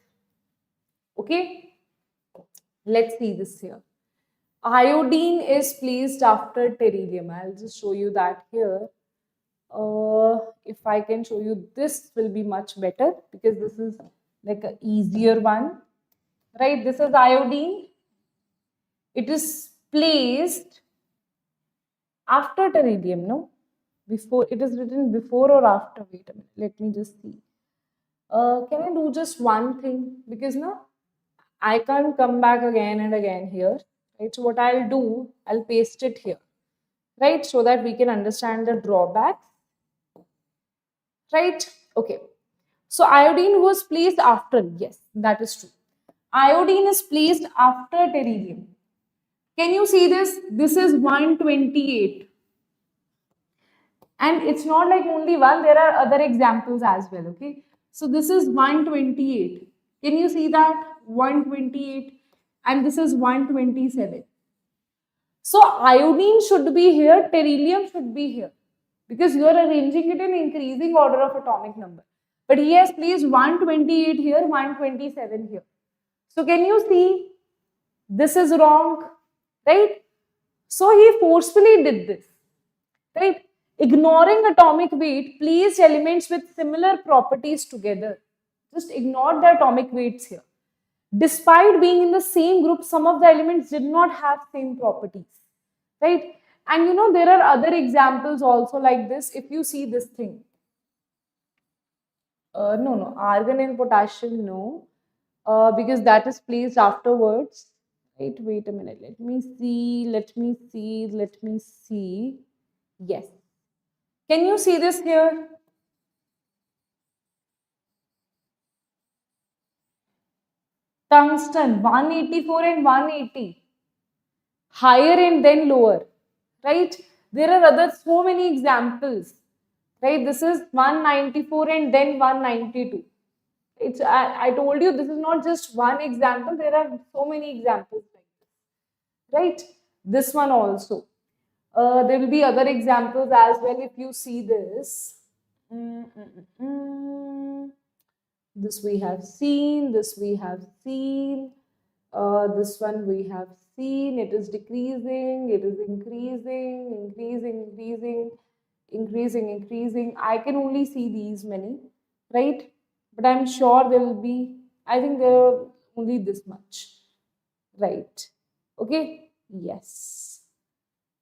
Okay, let's see this here. Iodine is placed after beryllium. I'll just show you that here. If I can show you, this will be much better because this is like an easier one, right? This is iodine. It is placed after beryllium, no? Before, it is written before or after. Wait a minute, let me just see. Can I do just one thing? Because no, I can't come back again and again here, right? So what I'll do, I'll paste it here, right? So that we can understand the drawbacks, right? Okay. So iodine was placed after, yes, that is true. Iodine is placed after beryllium. Can you see this? This is 128. And it's not like only one, there are other examples as well, okay? So this is 128. Can you see that? 128. And this is 127. So iodine should be here, beryllium should be here. Because you are arranging it in increasing order of atomic number. But he has placed 128 here, 127 here. So can you see? This is wrong, right? So he forcefully did this, right? Ignoring atomic weight, placed elements with similar properties together. Just ignore the atomic weights here. Despite being in the same group, some of the elements did not have same properties, right? And there are other examples also like this. If you see this thing, no, argon and potassium, no, because that is placed afterwards. Right, wait a minute. Let me see. Yes. Can you see this here? Tungsten, 184 and 180. Higher and then lower, right? There are other so many examples, right? This is 194 and then 192. I told you this is not just one example. There are so many examples like this, right? This one also. There will be other examples as well if you see this. This we have seen, this we have seen, this one we have seen. It is decreasing, it is increasing, increasing. I can only see these many, right? But I'm sure there will be, I think there are only this much, right? Okay, yes.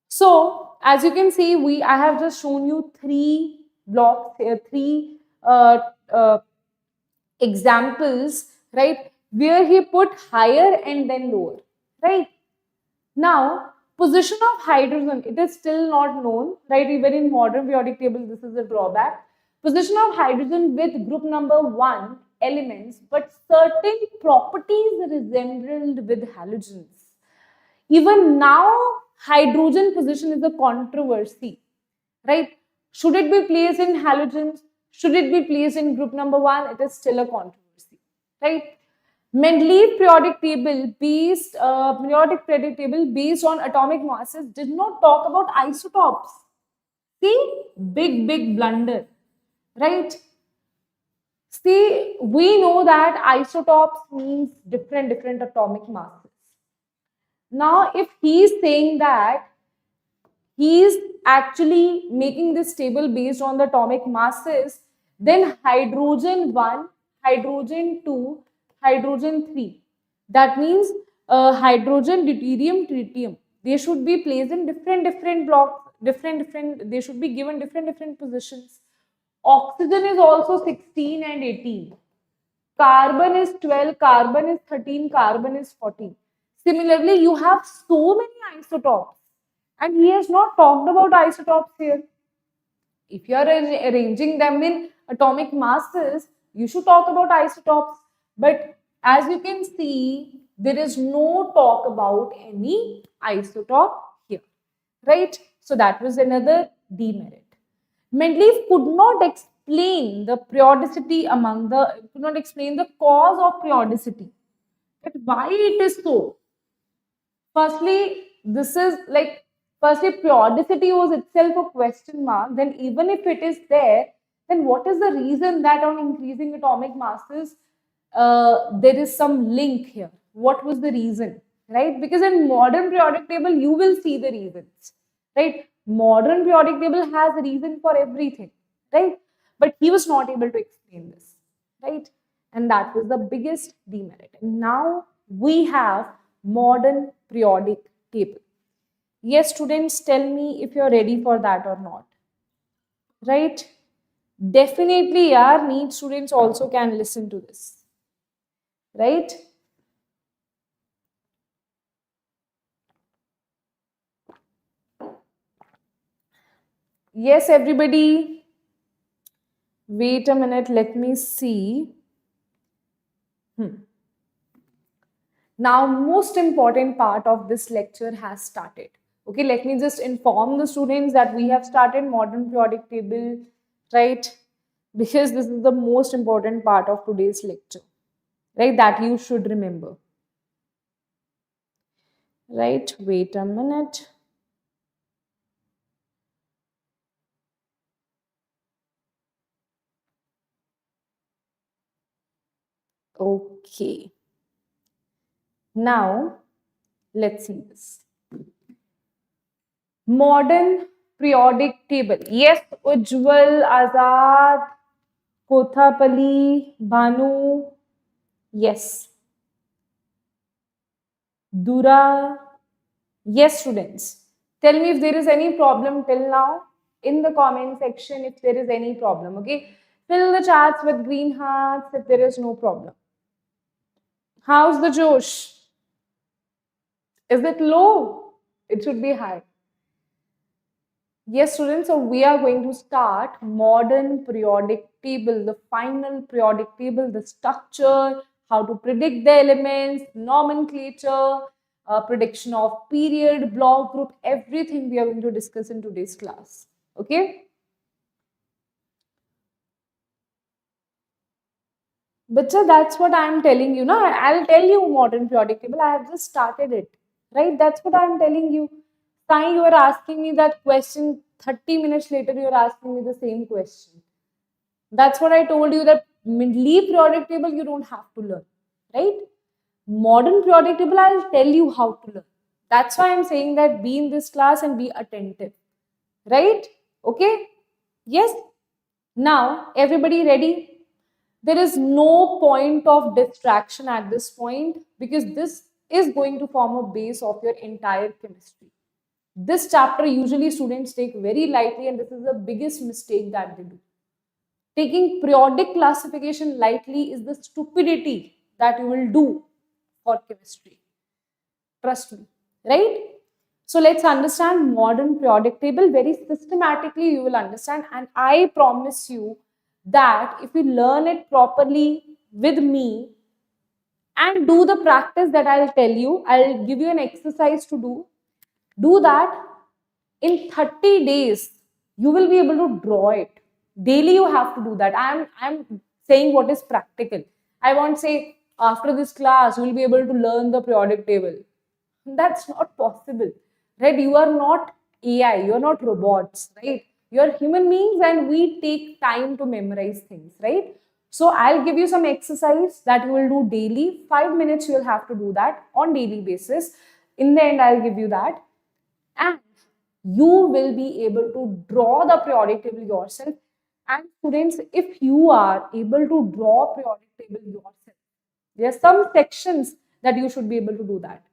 So as you can see, I have just shown you 3 blocks here, 3 examples, right, where he put higher and then lower, right? Now, position of hydrogen, it is still not known, right? Even in modern periodic table, this is a drawback. Position of hydrogen with group number 1 elements, but certain properties resembled with halogens. Even now, hydrogen position is a controversy, right? Should it be placed in halogens? Should it be placed in group number 1? It is still a controversy, right? Mendeleev periodic table based on atomic masses did not talk about isotopes. See, big blunder, right? See, we know that isotopes means different atomic masses. Now, if he's saying that he's actually making this table based on the atomic masses, then hydrogen 1, hydrogen 2, hydrogen 3. That means hydrogen, deuterium, tritium. They should be placed in different blocks, they should be given different positions. Oxygen is also 16 and 18. Carbon is 12, carbon is 13, carbon is 14. Similarly, you have so many isotopes, and he has not talked about isotopes here. If you are arranging them in atomic masses, you should talk about isotopes. But as you can see, there is no talk about any isotope here, right? So that was another demerit. Mendeleev could not explain the periodicity could not explain the cause of periodicity. But why it is so? Firstly, periodicity was itself a question mark. Then even if it is there, then what is the reason that on increasing atomic masses, there is some link here? What was the reason, right? Because in modern periodic table, you will see the reasons, right? Modern periodic table has a reason for everything, right? But he was not able to explain this, right? And that was the biggest demerit. And now we have modern periodic table. Yes, students, tell me if you're ready for that or not, right? Definitely, our NEET students also can listen to this, right? Yes, everybody. Wait a minute, let me see. Now, most important part of this lecture has started. Okay, let me just inform the students that we have started modern periodic table, right? Because this is the most important part of today's lecture, right? That you should remember. Right, wait a minute. Okay. Now, let's see this. Modern periodic table. Yes, Ujjwal, Azad, Kothapali, Banu. Yes. Dura. Yes, students. Tell me if there is any problem till now in the comment section if there is any problem. Okay. Fill the chats with green hearts if there is no problem. How's the Josh? Is it low? It should be high. Yes, students, so we are going to start modern periodic table, the final periodic table, the structure, how to predict the elements, nomenclature, prediction of period, block group, everything we are going to discuss in today's class. Okay? But sir, that's what I'm telling you. No, I'll tell you modern periodic table. I have just started it. Right? That's what I'm telling you. Sai, you are asking me that question. 30 minutes later, you are asking me the same question. That's what I told you that leave periodic table, you don't have to learn. Right? Modern periodic table, I'll tell you how to learn. That's why I'm saying that be in this class and be attentive. Right? Okay? Yes? Now, everybody ready? There is no point of distraction at this point because this is going to form a base of your entire chemistry. This chapter usually students take very lightly, and this is the biggest mistake that they do. Taking periodic classification lightly is the stupidity that you will do for chemistry. Trust me, right? So let's understand modern periodic table very systematically. You will understand, and I promise you that if you learn it properly with me and do the practice that I'll tell you, I'll give you an exercise to do that in 30 days, you will be able to draw it. Daily you have to do that. I'm saying what is practical. I won't say after this class, you will be able to learn the periodic table. That's not possible, right? You are not AI, you are not robots, right? You are human beings and we take time to memorize things, right? So I'll give you some exercise that you will do daily. 5 minutes you will have to do that on daily basis. In the end, I'll give you that. And you will be able to draw the periodic table yourself. And students, if you are able to draw periodic table yourself, there are some sections that you should be able to do that.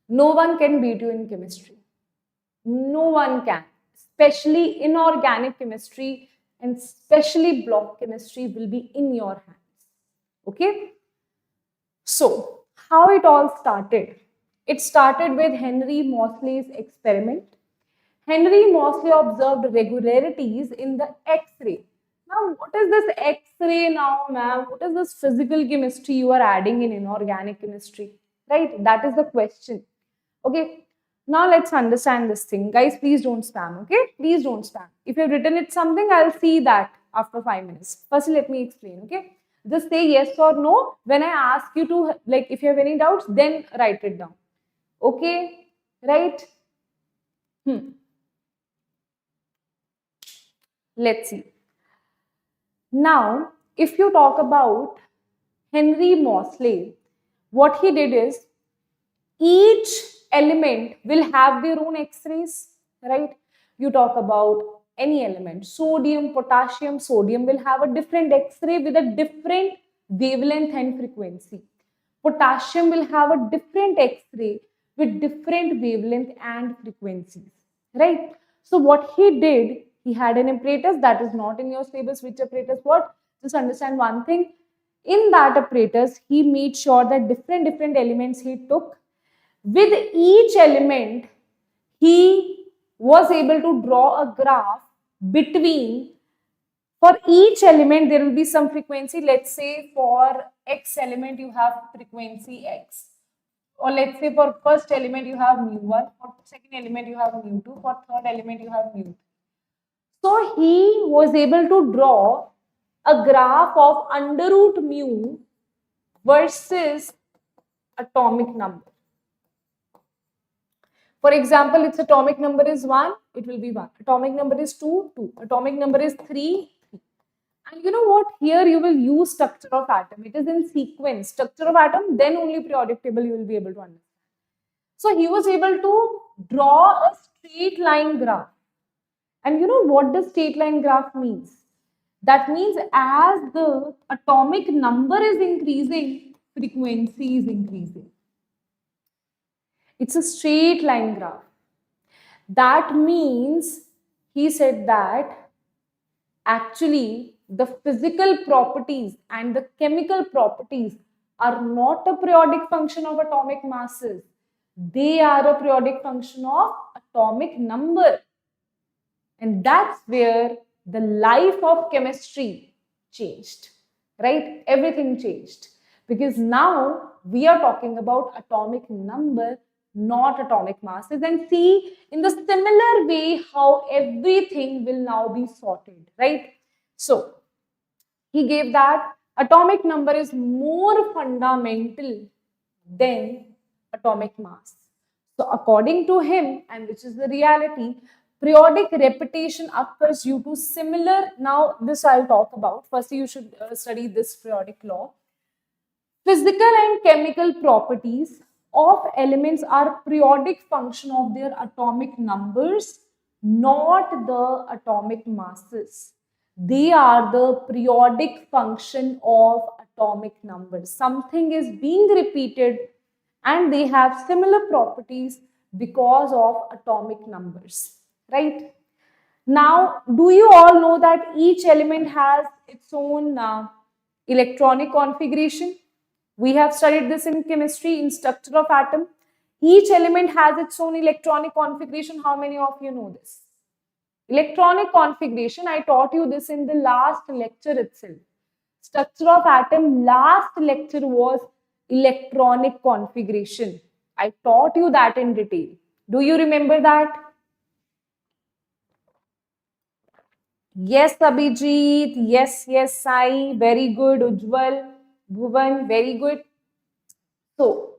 No one can beat you in chemistry. No one can. Especially inorganic chemistry and especially block chemistry will be in your hands. Okay? So, how it all started? It started with Henry Moseley's experiment. Henry Moseley observed regularities in the X-ray. Now, what is this X-ray now, ma'am? What is this physical chemistry you are adding in inorganic chemistry? Right? That is the question. Okay. Now, let's understand this thing. Guys, please don't spam, okay? Please don't spam. If you've written it something, I'll see that after 5 minutes. First, let me explain, okay? Just say yes or no. When I ask you to, like, if you have any doubts, then write it down. Okay? Right? Let's see. Now, if you talk about Henry Moseley, what he did is each element will have their own X-rays, right? You talk about any element, sodium, potassium, sodium will have a different X-ray with a different wavelength and frequency. Potassium will have a different X-ray with different wavelength and frequencies, right? So what he did, he had an apparatus that is not in your syllabus. Which apparatus? What? Just understand one thing. In that apparatus, he made sure that different elements he took. With each element, he was able to draw a graph between, for each element, there will be some frequency. Let's say for X element, you have frequency X. Or let's say for first element, you have mu1. For second element, you have mu2. For third element, you have mu3. So he was able to draw a graph of under root mu versus atomic number. For example, its atomic number is 1, it will be 1. Atomic number is 2, 2. Atomic number is 3, 3. And you know what? Here you will use structure of atom. It is in sequence. Structure of atom, then only periodic table you will be able to understand. So he was able to draw a straight line graph. And you know what the straight line graph means? That means as the atomic number is increasing, frequency is increasing. It's a straight line graph. That means he said that actually the physical properties and the chemical properties are not a periodic function of atomic masses. They are a periodic function of atomic number. And that's where the life of chemistry changed, right? Everything changed. Because now we are talking about atomic number, not atomic masses. And see, in the similar way, how everything will now be sorted, right? So, he gave that atomic number is more fundamental than atomic mass. So, according to him, and which is the reality, periodic repetition occurs due to similar, now this I'll talk about. First, you should study this periodic law. Physical and chemical properties of elements are periodic function of their atomic numbers, not the atomic masses. They are the periodic function of atomic numbers. Something is being repeated and they have similar properties because of atomic numbers, right? Now, do you all know that each element has its own electronic configuration? We have studied this in chemistry, in structure of atom. Each element has its own electronic configuration. How many of you know this? Electronic configuration, I taught you this in the last lecture itself. Structure of atom, last lecture was electronic configuration. I taught you that in detail. Do you remember that? Yes, Abhijit. Yes, Sai. Very good. Ujjwal. Bhuvan. Very good. So,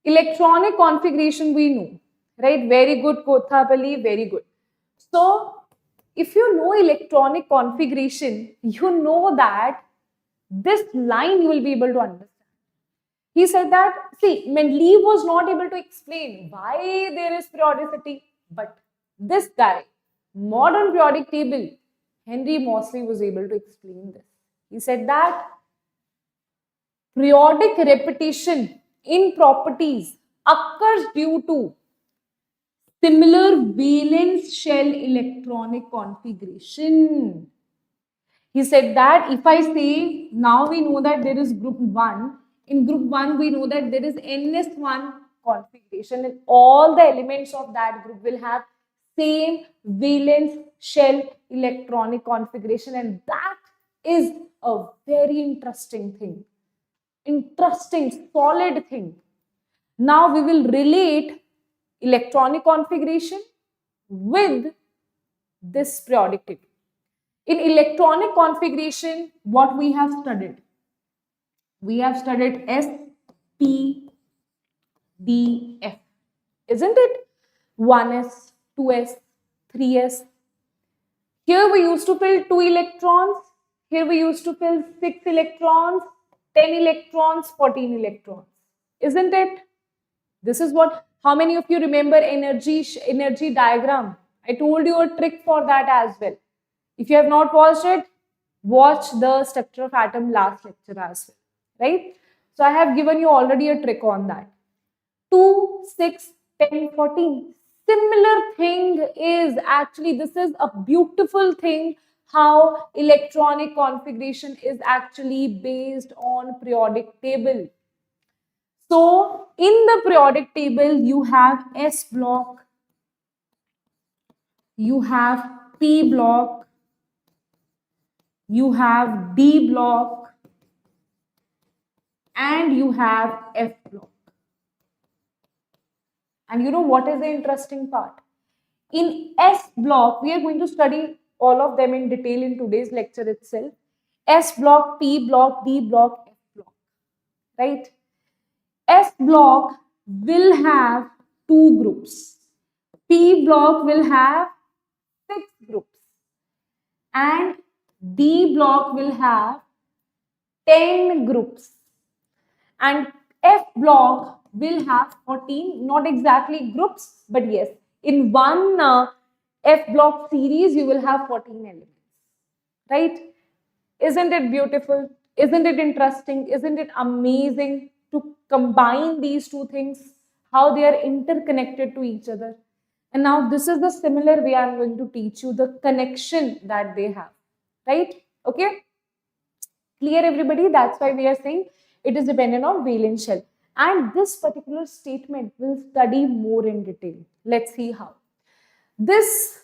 electronic configuration we know, right? Very good, Kothapalli. Very good. So, if you know electronic configuration, you know that this line you will be able to understand. He said that, see, Mendeleev was not able to explain why there is periodicity, but this guy, modern periodic table, Henry Moseley was able to explain this. He said that periodic repetition in properties occurs due to similar valence shell electronic configuration. He said that if I say, now we know that there is group 1. In group 1, we know that there is NS1 configuration and all the elements of that group will have same valence shell electronic configuration, and that is a very interesting thing. Interesting, solid thing. Now we will relate electronic configuration with this periodic table. In electronic configuration, what we have studied? We have studied S, P, D, F. Isn't it? 1s, 2s, 3s. Here we used to fill 2 electrons. Here we used to fill 6 electrons, 10 electrons, 14 electrons. Isn't it? This is what, how many of you remember energy diagram? I told you a trick for that as well. If you have not watched it, watch the structure of atom last lecture as well, right? So I have given you already a trick on that. 2, 6, 10, 14. Similar thing is actually, this is a beautiful thing how electronic configuration is actually based on periodic table. So in the periodic table, you have S block, you have P block, you have D block, and you have F block. And you know what is the interesting part? In S block, we are going to study all of them in detail in today's lecture itself. S block, P block, D block, F block, right? S block will have 2 groups. P block will have 6 groups. And D block will have 10 groups. And F block will have 14, not exactly groups, but yes, in one F block series, you will have 14 elements, right? Isn't it beautiful? Isn't it interesting? Isn't it amazing to combine these two things, how they are interconnected to each other? And now this is the similar way I'm going to teach you the connection that they have, right? Okay? Clear, everybody? That's why we are saying it is dependent on valence shell. And this particular statement we'll study more in detail. Let's see how. This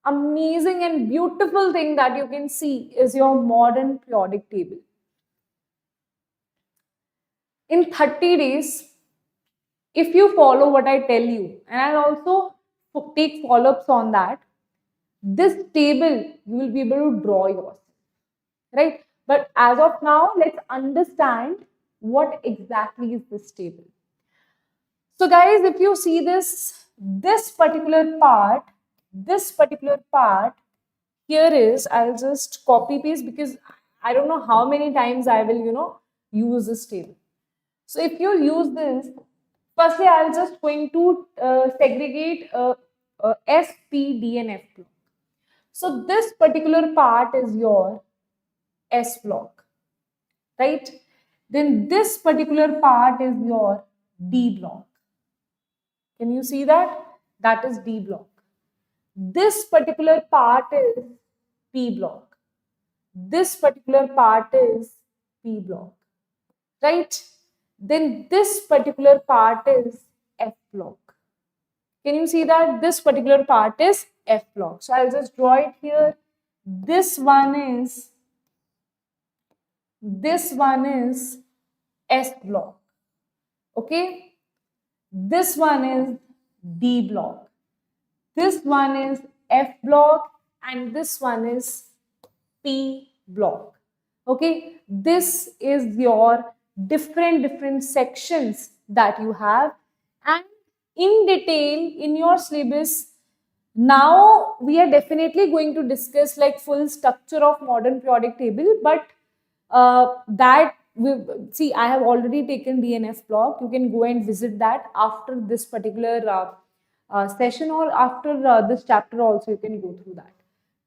amazing and beautiful thing that you can see is your modern periodic table. In 30 days, if you follow what I tell you, and I'll also take follow-ups on that, this table you will be able to draw yourself, right? But as of now, let's understand what exactly is this table. So guys, if you see this particular part here is, I'll just copy paste because I don't know how many times I will, use this table. So if you use this, firstly, I'll just going to segregate S, P, D and F block. So this particular part is your S block, right? Then this particular part is your D block. Can you see that? That is D block. This particular part is P block. This particular part is P block, right? Then this particular part is F block. Can you see that? This particular part is F block. So I'll just draw it here. This one is S block. Okay? This one is D block. This one is F block and this one is P block. Okay? This is your different sections that you have, and in detail in your syllabus Now we are definitely going to discuss like full structure of modern periodic table, but that see, I have already taken DNF block. You can go and visit that after this particular session, or after this chapter also you can go through that.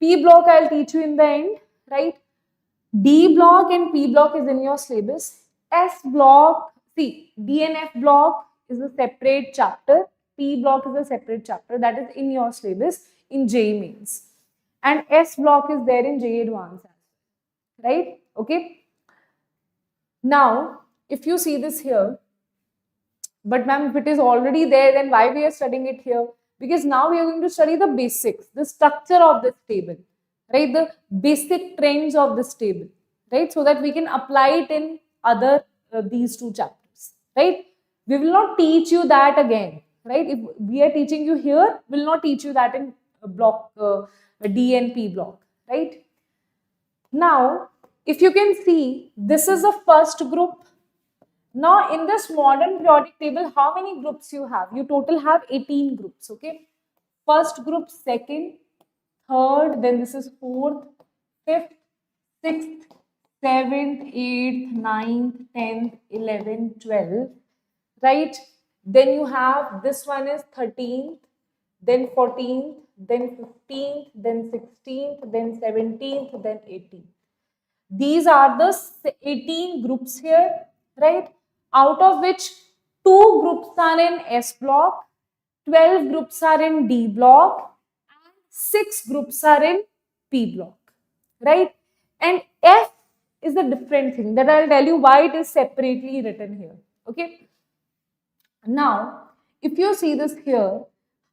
P block I'll teach you in the end, right? D block and P block is in your syllabus. S block, see, DNF block is a separate chapter. P block is a separate chapter that is in your syllabus in JEE mains. And S block is there in JEE advanced, right? Okay. Now, if you see this here, but ma'am, if it is already there, then why we are studying it here? Because now we are going to study the basics, the structure of this table, right? The basic trends of this table, right? So that we can apply it in other these two chapters, right? We will not teach you that again, right? If we are teaching you here, we will not teach you that in block D and P block, right? Now, if you can see, this is the first group. Now, in this modern periodic table, how many groups you have? You total have 18 groups, okay? First group, second, third, then this is fourth, fifth, sixth, seventh, eighth, ninth, 10th, 11th, 12th, right? Then you have, this one is 13th, then 14th, then 15th, then 16th, then 17th, then 18th. These are the 18 groups here, right? Out of which 2 groups are in S block, 12 groups are in D block, and 6 groups are in P block, right? And F is a different thing that I'll tell you why it is separately written here, okay? Now, if you see this here,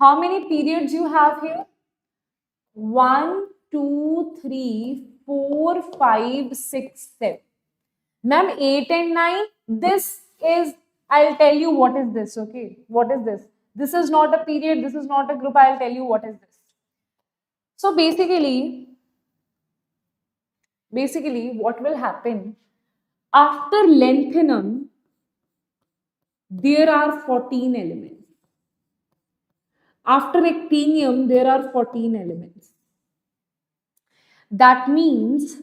how many periods you have here? 1, 2, 3, 4, 5, 6, 7. Ma'am, 8 and 9, this is, I'll tell you what is this, okay? What is this? This is not a period, this is not a group, I'll tell you what is this. So basically what will happen, after lengthenum, there are 14 elements. After actinium, there are 14 elements. That means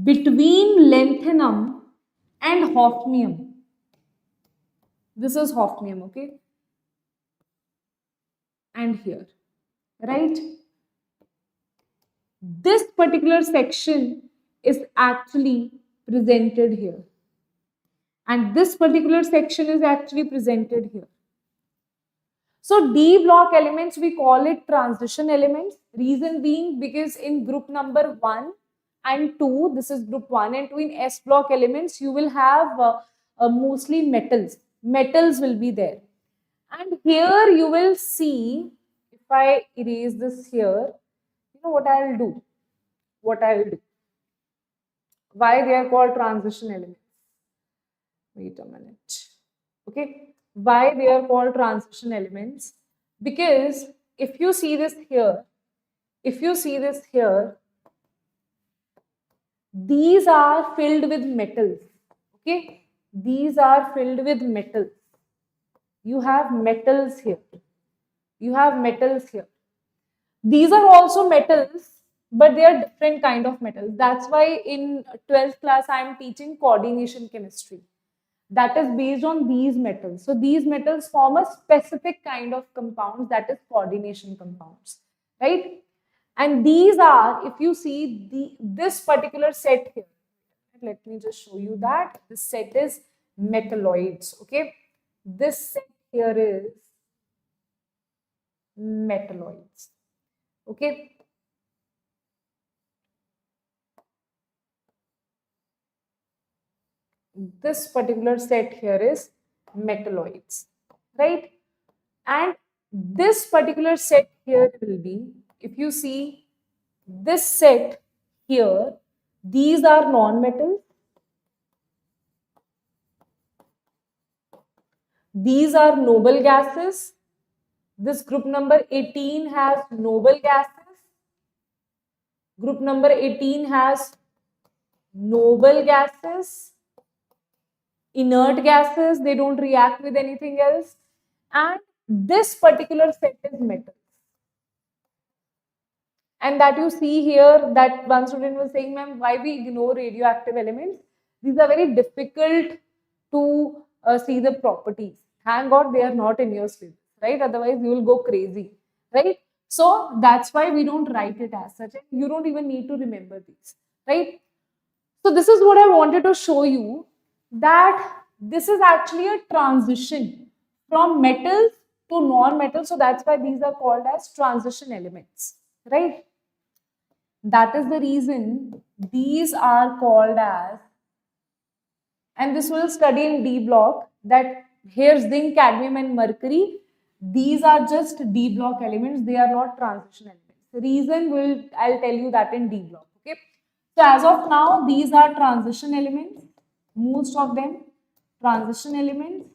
between lengthenum and hafnium, this is hafnium, okay? And here, right? This particular section is actually presented here. And this particular section is actually presented here. So D block elements, we call it transition elements. Reason being because in group number 1 and 2, this is group 1 and 2, in S block elements, you will have mostly metals. Metals will be there. And here you will see, if I erase this here, you know what I will do? What I will do? Why they are called transition elements? Wait a minute. Okay. Why they are called transition elements? Because if you see this here, these are filled with metals. Okay. These are filled with metals. You have metals here. You have metals here. These are also metals, but they are different kind of metals. That's why in 12th class I am teaching coordination chemistry. That is based on these metals. So these metals form a specific kind of compounds, that is coordination compounds, right? And these are, if you see this particular set here, let me just show you that. This set is metalloids, okay? This set here is metalloids, okay? This particular set here is metalloids, right? And this particular set here will be, if you see this set here, these are non-metals. These are noble gases. This group number 18 has noble gases. Group number 18 has noble gases. Inert gases, they don't react with anything else. And this particular set is metals. And that you see here that one student was saying, ma'am, why we ignore radioactive elements? These are very difficult to see the properties. Thank God they are not in your syllabus, right? Otherwise you will go crazy, right? So that's why we don't write it as such. You don't even need to remember these, right? So this is what I wanted to show you, that this is actually a transition from metals to non-metals. So that's why these are called as transition elements, right? That is the reason these are called as, and this will study in D block, that here zinc, cadmium and mercury, these are just D block elements, they are not transition elements. The reason will, I'll tell you that in D block, okay? So as of now, these are transition elements, most of them transition elements.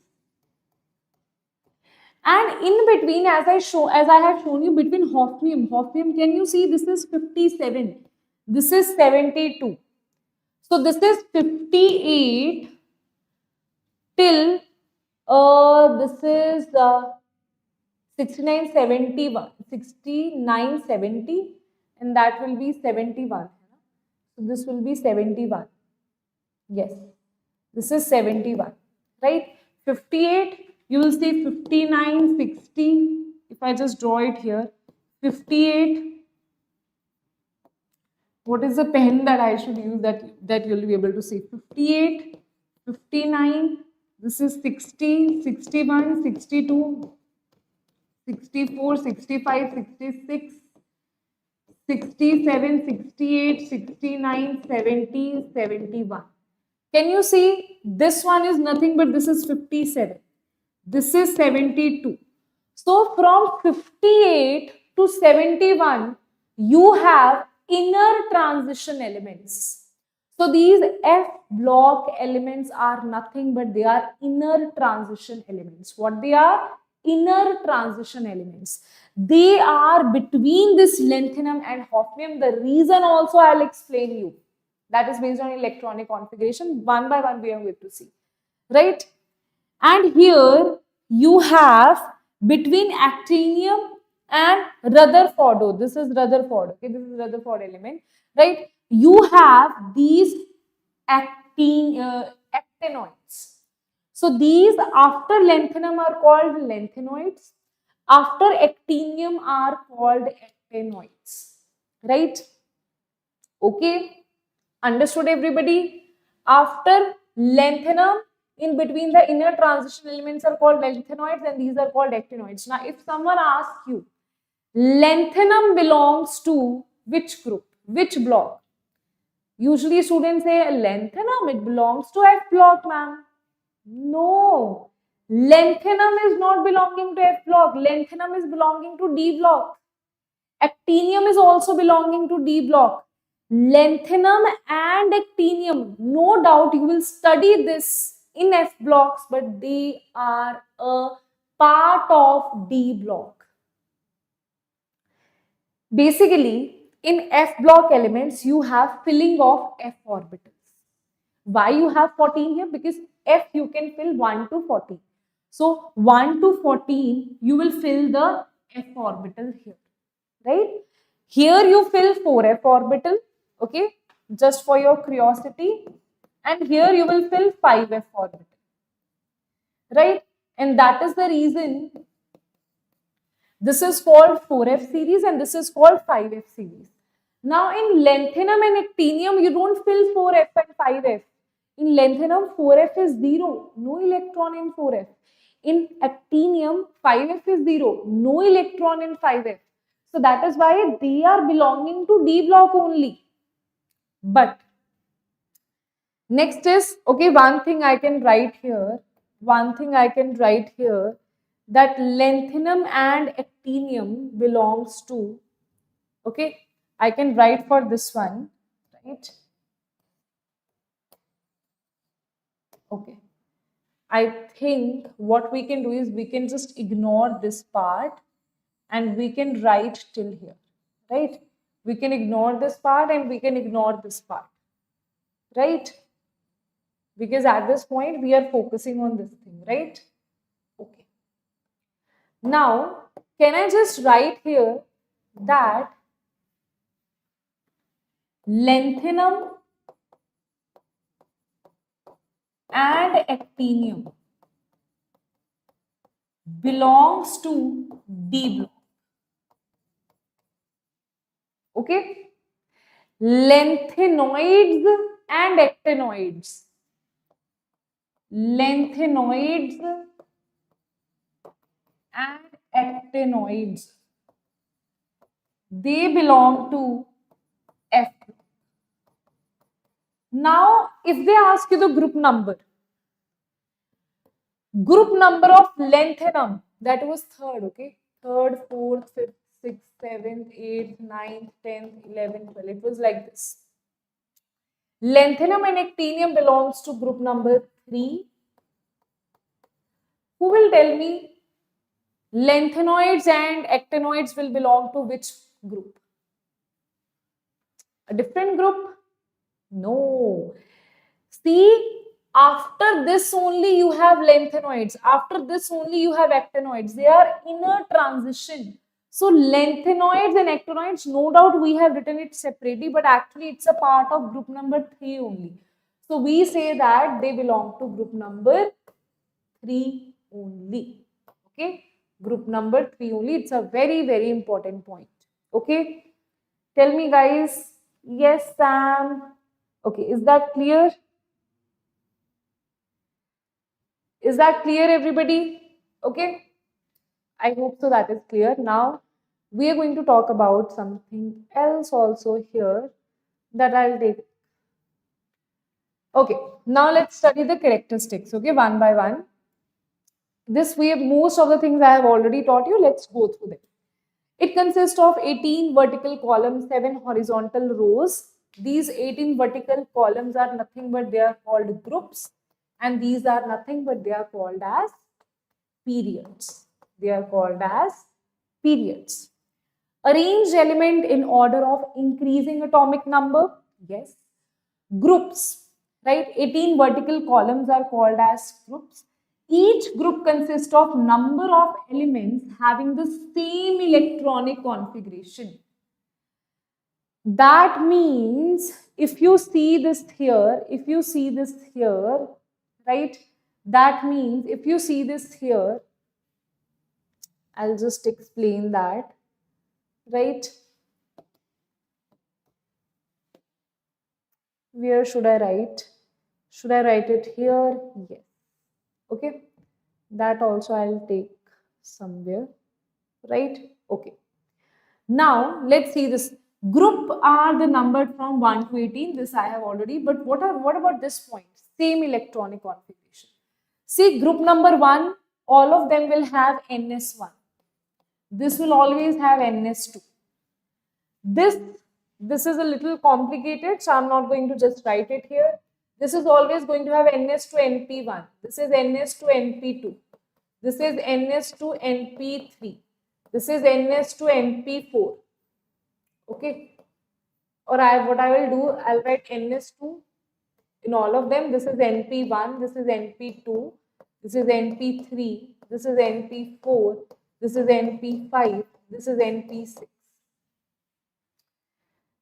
And in between, as I have shown you, between hafnium, can you see this is 57, this is 72. So this is 58 till this is 69, 71, 69, 70, and that will be 71. So this will be 71. Yes, this is 71, right? 58, you will see 59, 60. If I just draw it here, 58. What is the pen that I should use that you'll be able to see? 58, 59, this is 60, 61, 62, 64, 65, 66, 67, 68, 69, 70, 71. Can you see this one is nothing but this is 57. This is 72. So from 58 to 71, you have inner transition elements. So these F block elements are nothing but they are inner transition elements. What they are? Inner transition elements. They are between this lanthanum and hafnium. The reason also I'll explain you. That is based on electronic configuration. One by one we are going to see. Right? And here you have between actinium and Rutherford. Oh, this is Rutherford. Okay, this is Rutherford element, right? You have these actinoids. So these after lanthanum are called lanthanoids. After actinium are called actinoids, right? Okay, understood everybody? After lanthanum, in between the inner transition elements are called lanthanoids and these are called actinoids. Now, if someone asks you, lanthanum belongs to which group, which block? Usually students say lanthanum, it belongs to F block, ma'am. No, lanthanum is not belonging to F block. Lanthanum is belonging to D block. Actinium is also belonging to D block. Lanthanum and actinium, no doubt you will study this in F blocks, but they are a part of D block. Basically, in F block elements, you have filling of F orbitals. Why you have 14 here? Because F you can fill 1 to 14. So 1 to 14, you will fill the F orbital here, right? Here you fill 4f orbital, okay, just for your curiosity, and here you will fill 5f orbital, right? And that is the reason this is called 4f series and this is called 5f series. Now in lanthanum and actinium, you don't fill 4f and 5f. In lanthanum, 4f is 0, no electron in 4f. In actinium, 5f is 0, no electron in 5f. So that is why they are belonging to D block only. But next is, okay, one thing I can write here, that lanthanum and actinium belongs to, okay, I can write for this one, right? Okay. I think what we can do is we can just ignore this part and we can write till here, right? We can ignore this part and we can ignore this part, right? Because at this point we are focusing on this thing, right? Okay. Now, can I just write here that lanthanum and actinium belongs to D block. Okay? Lanthanoids and actinoids. Lanthanoids and actinoids. They belong to F. Now, if they ask you the group number of lanthanum, that was third, okay? Third, fourth, fifth, sixth, seventh, eighth, ninth, 10th, 11th, 12th. It was like this. Lanthanum and actinium belongs to group number 3. Who will tell me lanthanoids and actinoids will belong to which group? A different group? No. See, after this only you have lanthanoids. After this only you have actinoids. They are in a transition. So lanthanoids and actinoids, no doubt we have written it separately, but actually it's a part of group number 3 only. So we say that they belong to group number 3 only. Okay, group number 3 only. It's a very, very important point. Okay, tell me guys. Yes, Sam. Okay, is that clear? Is that clear, everybody? Okay, I hope so that is clear. Now, we are going to talk about something else also here that I'll take. Okay, now let's study the characteristics, okay, one by one. This way, most of the things I have already taught you, let's go through them. It consists of 18 vertical columns, 7 horizontal rows. These 18 vertical columns are nothing but they are called groups, and these are nothing but they are called as periods. They are called as periods. Arrange element in order of increasing atomic number. Yes. Groups, right? 18 vertical columns are called as groups. Each group consists of number of elements having the same electronic configuration. That means if you see this here, right? That means if you see this here, I'll just explain that, right? Where should I write? Should I write it here? Yes. Okay. That also I'll take somewhere, right? Okay. Now let's see this. Group are the numbered from 1 to 18. This I have already. But what about this point? Same electronic configuration. See, group number 1, all of them will have NS1. This will always have NS2. This is a little complicated, so I'm not going to just write it here. This is always going to have NS2 NP1. This is NS2 NP2. This is NS2 NP3. This is NS2 NP4. Okay. Or what I will do, I'll write NS2 in all of them. This is NP1. This is NP2. This is NP3. This is NP4. This is NP5. This is NP6.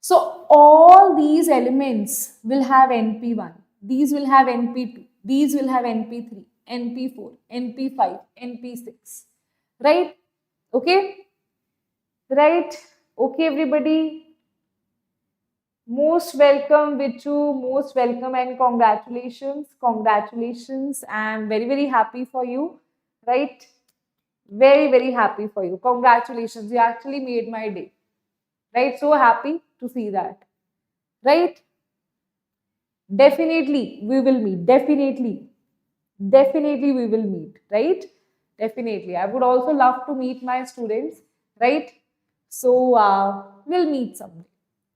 So all these elements will have NP1. These will have NP2. These will have NP3, NP4, NP5, NP6. Right? Okay? Right? Okay, everybody. Most welcome, Vichu. Most welcome and congratulations. Congratulations. I'm very, very happy for you. Right? Very, very happy for you. Congratulations. You actually made my day. Right? So happy to see that. Right? Definitely we will meet. Definitely we will meet. Right? Definitely. I would also love to meet my students. Right? So we'll meet someday.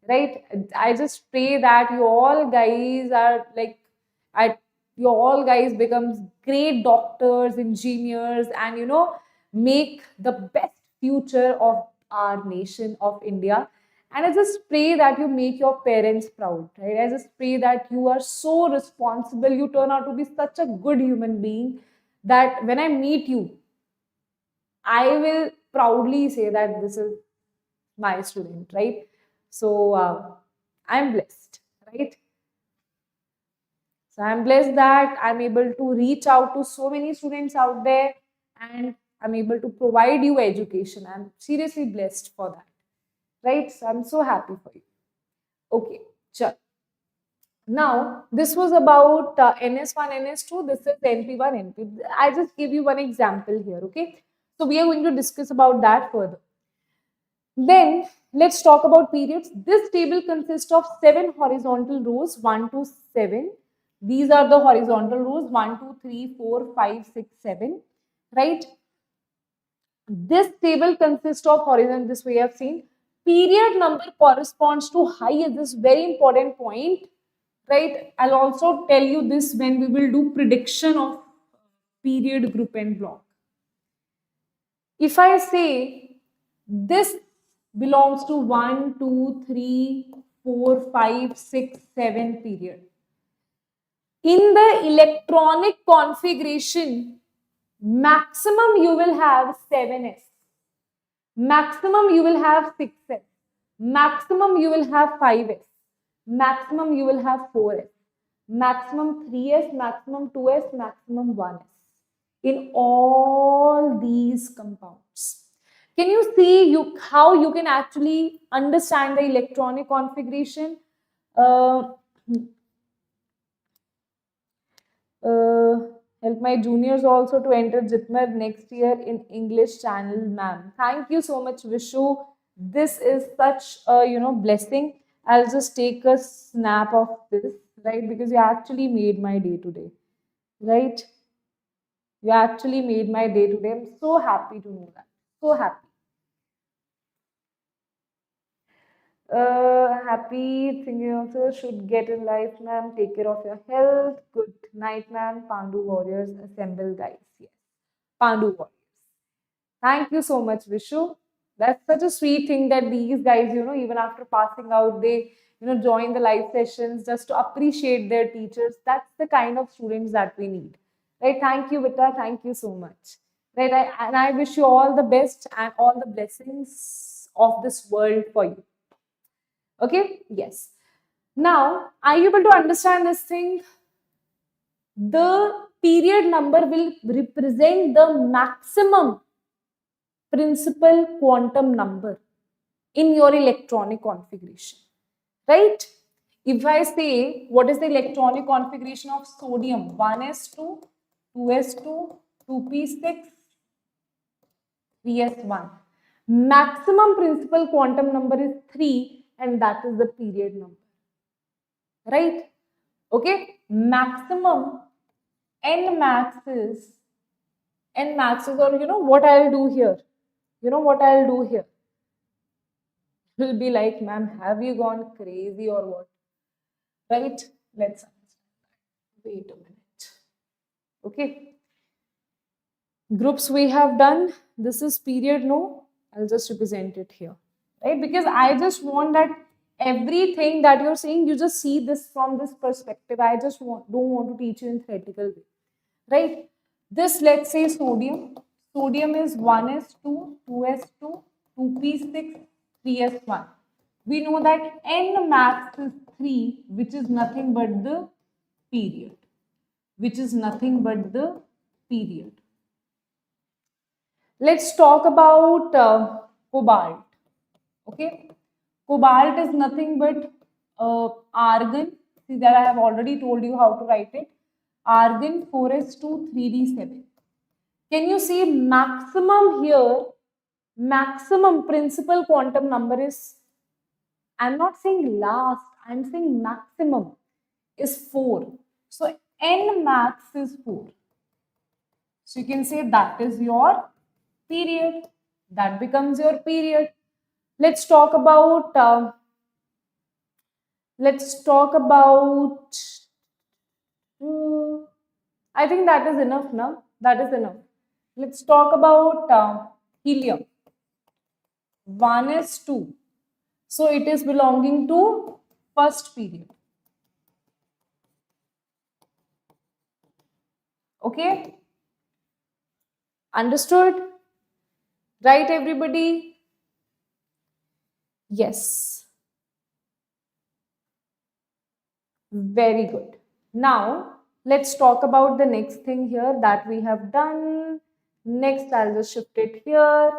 Right? I just pray that you all guys are like, you all guys becomes great doctors, engineers, and make the best future of our nation of India. And I just pray that you make your parents proud, right? I just pray that you are so responsible. You turn out to be such a good human being that when I meet you, I will proudly say that this is my student, right? So I'm blessed, right? So I'm blessed that I'm able to reach out to so many students out there and I'm able to provide you education. I'm seriously blessed for that, right? So I'm so happy for you. Okay, sure. Now, this was about NS1, NS2. This is NP1, NP. I just give you one example here, okay? So we are going to discuss about that further. Then let's talk about periods. This table consists of 7 horizontal rows, 1 to 7. These are the horizontal rows, 1, 2, 3, 4, 5, 6, 7, right? This table consists of horizontal, this way I've seen. Period number corresponds to highest, this very important point, right? I'll also tell you this when we will do prediction of period, group and block. If I say this belongs to 1, 2, 3, 4, 5, 6, 7 period. In the electronic configuration, maximum you will have 7s. Maximum you will have 6s. Maximum you will have 5s. Maximum you will have 4s. Maximum 3s, maximum 2s, maximum 1s. In all these compounds. Can you see how you can actually understand the electronic configuration? Help my juniors also to enter JITMER next year in English channel, ma'am. Thank you so much, Vishu. This is such a blessing. I'll just take a snap of this, right? Because you actually made my day today, right? You actually made my day today. I'm so happy to know that. So happy. Happy thinking also should get in life, ma'am. Take care of your health. Good night, ma'am. Pandu Warriors assemble, guys. Yes. Pandu Warriors. Thank you so much, Vishu. That's such a sweet thing that these guys, even after passing out, they, join the live sessions just to appreciate their teachers. That's the kind of students that we need. Right? Thank you, Vita. Thank you so much. Right? And I wish you all the best and all the blessings of this world for you. Okay? Yes. Now, are you able to understand this thing? The period number will represent the maximum principal quantum number in your electronic configuration, right? If I say, what is the electronic configuration of sodium? 1s2, 2s2, 2p6, 3s1. Maximum principal quantum number is 3 and that is the period number, right? Okay, maximum n max is or what I'll do here. What I'll do here? Will be like, ma'am, have you gone crazy or what? Right? Let's wait a minute. Okay. Groups we have done. This is period no. I'll just represent it here. Right? Because I just want that everything that you're saying, you just see this from this perspective. I just don't want to teach you in theoretical way. Right? This, let's say sodium. Sodium is 1s2, 2s2, 2p6, 3s1. We know that n max is 3, which is nothing but the period. Which is nothing but the period. Let's talk about cobalt. Okay. Cobalt is nothing but argon. See that I have already told you how to write it. Argon 4s2 3d7. Can you see maximum here? Maximum principal quantum number is, I'm not saying last, I'm saying maximum is 4. So n max is 4. So you can say that is your period. That becomes your period. Let's talk about I think that is enough now. That is enough. Let's talk about helium. 1s2. So it is belonging to first period. Okay? Understood? Right, everybody? Yes. Very good. Now, let's talk about the next thing here that we have done. Next, I'll just shift it here.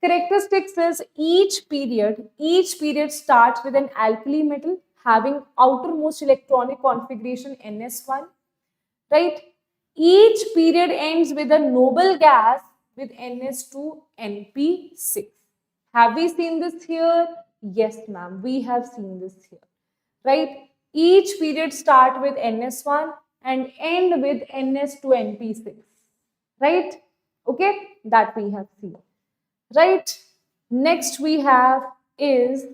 Characteristics is each period starts with an alkali metal having outermost electronic configuration NS1, right? Each period ends with a noble gas with NS2 NP6. Have we seen this here? Yes, ma'am, we have seen this here, right? Each period start with NS1 and end with NS2 NP6, right? Okay, that we have seen, right? Next we have is,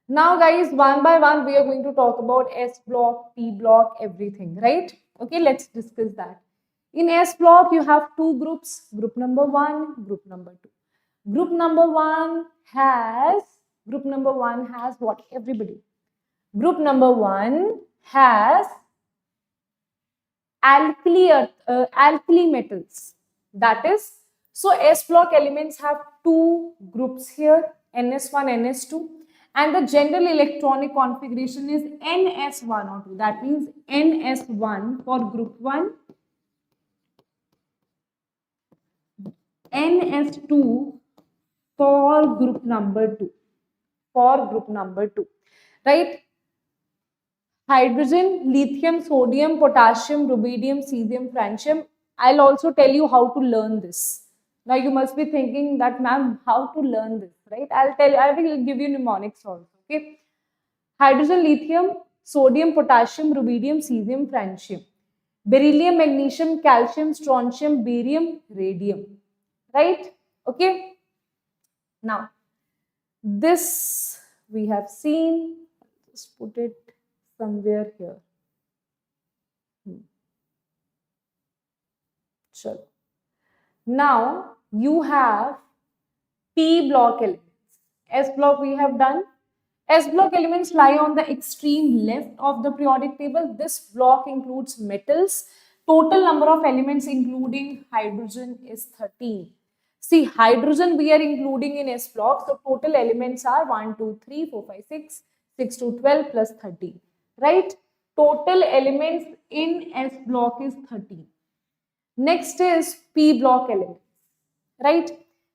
now guys, one by one we are going to talk about S block, P block, everything, right? Okay, let's discuss that. In S block you have two groups, group number 1, group number 2. Group number 1 has, what, everybody? Group number 1 has alkali metals. That is, so S block elements have two groups here, NS1, NS2, and the general electronic configuration is NS1 or 2. That means NS1 for group 1, NS2 for group number 2. Right? Hydrogen, lithium, sodium, potassium, rubidium, cesium, francium. I'll also tell you how to learn this. Now you must be thinking that, ma'am, how to learn this, right? I will give you mnemonics also, okay? Hydrogen, lithium, sodium, potassium, rubidium, cesium, francium. Beryllium, magnesium, calcium, strontium, barium, radium, right? Okay. Now, this we have seen. Just put it somewhere here. Sure. Now you have P block elements. S block we have done. S block elements lie on the extreme left of the periodic table. This block includes metals. Total number of elements including hydrogen is 13. See, hydrogen we are including in S block. So total elements are 1, 2, 3, 4, 5, 6, 6 to 12 plus 13. Right? Total elements in S block is 13. Next is P block elements. Right?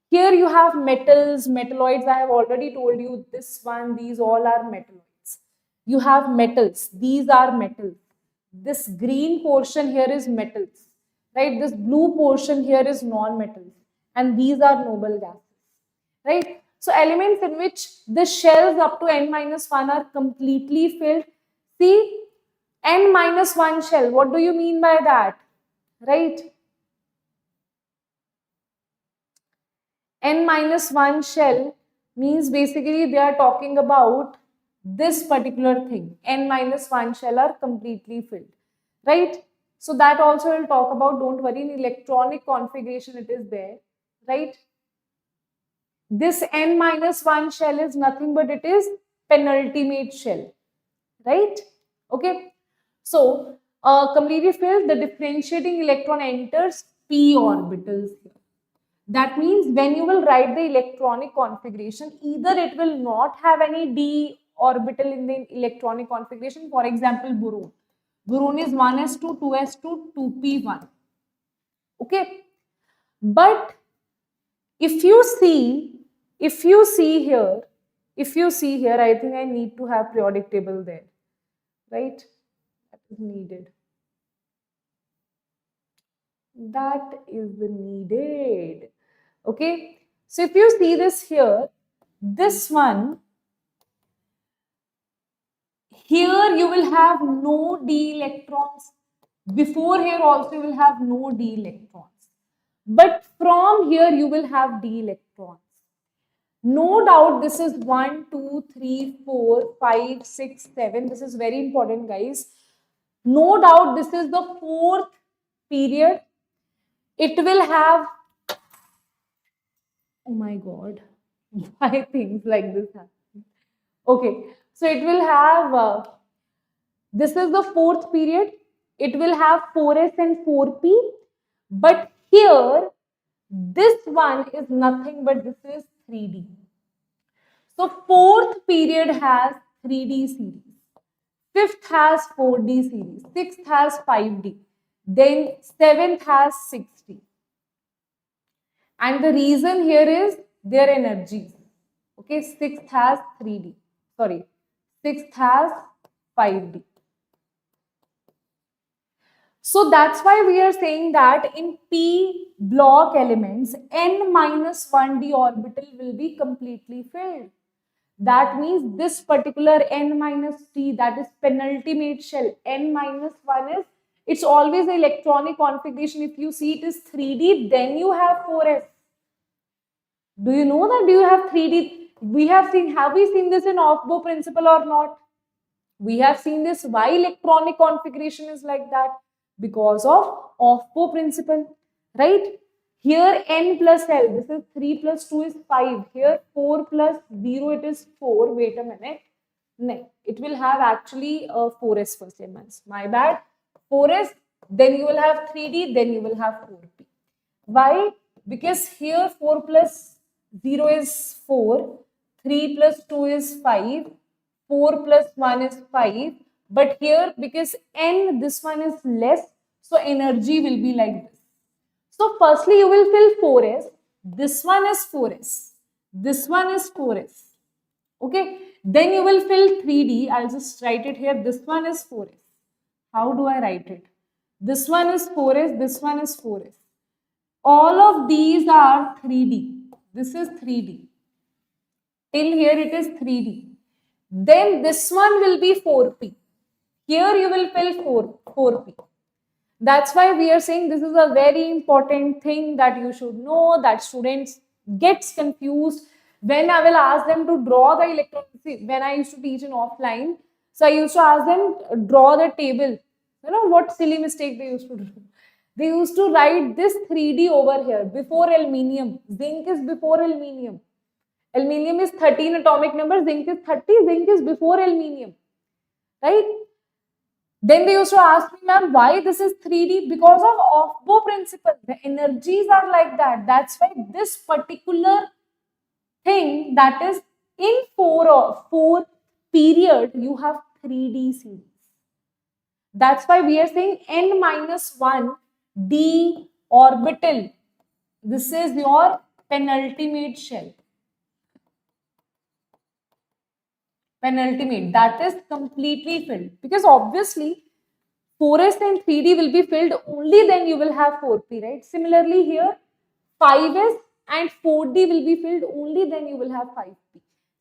Here you have metals, metalloids. I have already told you this one, these all are metalloids. You have metals, these are metals. This green portion here is metals, right? This blue portion here is non-metals, and these are noble gases, right? So elements in which the shells up to n-1 are completely filled. See, n-1 shell, what do you mean by that, right? n-1 shell means basically they are talking about this particular thing. n-1 shell are completely filled, right? So that also we'll talk about. Don't worry, in electronic configuration it is there, right? This n-1 shell is nothing but it is penultimate shell, right? Okay. So completely filled, the differentiating electron enters p orbitals here. That means when you will write the electronic configuration, either it will not have any d orbital in the electronic configuration. For example, boron. Boron is 1s2, 2s2, 2p1. Okay. But if you see here, I think I need to have periodic table there, right? That is needed. That is needed. Okay, so if you see this here, this one, here you will have no d electrons. Before here also you will have no d electrons. But from here you will have d electrons. No doubt this is 1, 2, 3, 4, 5, 6, 7. This is very important, guys. No doubt this is the fourth period. It will have, oh my God, why things like this happen? Okay, so it will have, this is the fourth period. It will have 4s and 4p. But here, this one is nothing but this is 3d. So fourth period has 3d series. fifth has 4D series, sixth has 5D, then seventh has 6D. And the reason here is their energies. Okay, sixth has 3D. Sorry, sixth has 5D. So that's why we are saying that in p block elements, n minus 1d orbital will be completely filled. That means this particular n minus t, that is penultimate shell, n minus 1 is, it's always the electronic configuration. If you see it is 3D, then you have 4s. Do you know that? Do you have 3D? Have we seen this in off-bow principle or not? We have seen this. Why electronic configuration is like that? Because of off-bow principle, right? Here n plus L, this is 3 plus 2 is 5. Here 4 plus 0, it is 4. Wait a minute. No, it will have actually 4s first elements. My bad. 4s, then you will have 3D, then you will have 4p. Why? Because here 4 plus 0 is 4, 3 plus 2 is 5, 4 plus 1 is 5. But here, because n, this one is less, so energy will be like this. So firstly, you will fill 4s. This one is 4s. This one is 4s. Okay. Then you will fill 3D. I'll just write it here. This one is 4s. How do I write it? This one is 4s. This one is 4s. All of these are 3D. This is 3D. Till here it is 3D. Then this one will be 4p. Here you will fill 4p. That's why we are saying this is a very important thing that you should know, that students gets confused when I will ask them to draw the electron. See, when I used to teach in offline, so I used to ask them draw the table. You know what silly mistake they used to do? They used to write this 3D over here before aluminium. Zinc is before aluminium. Aluminium is 13 atomic number, zinc is 30, zinc is before aluminium, right? Then they used to ask me, ma'am, why this is 3D? Because of off-bow principle. The energies are like that. That's why this particular thing, that is in 4 period, you have 3D series. That's why we are saying n minus 1 d orbital. This is your penultimate shell. Penultimate, that is completely filled, because obviously 4s and 3D will be filled, only then you will have 4p, right? Similarly here 5s and 4D will be filled, only then you will have 5p.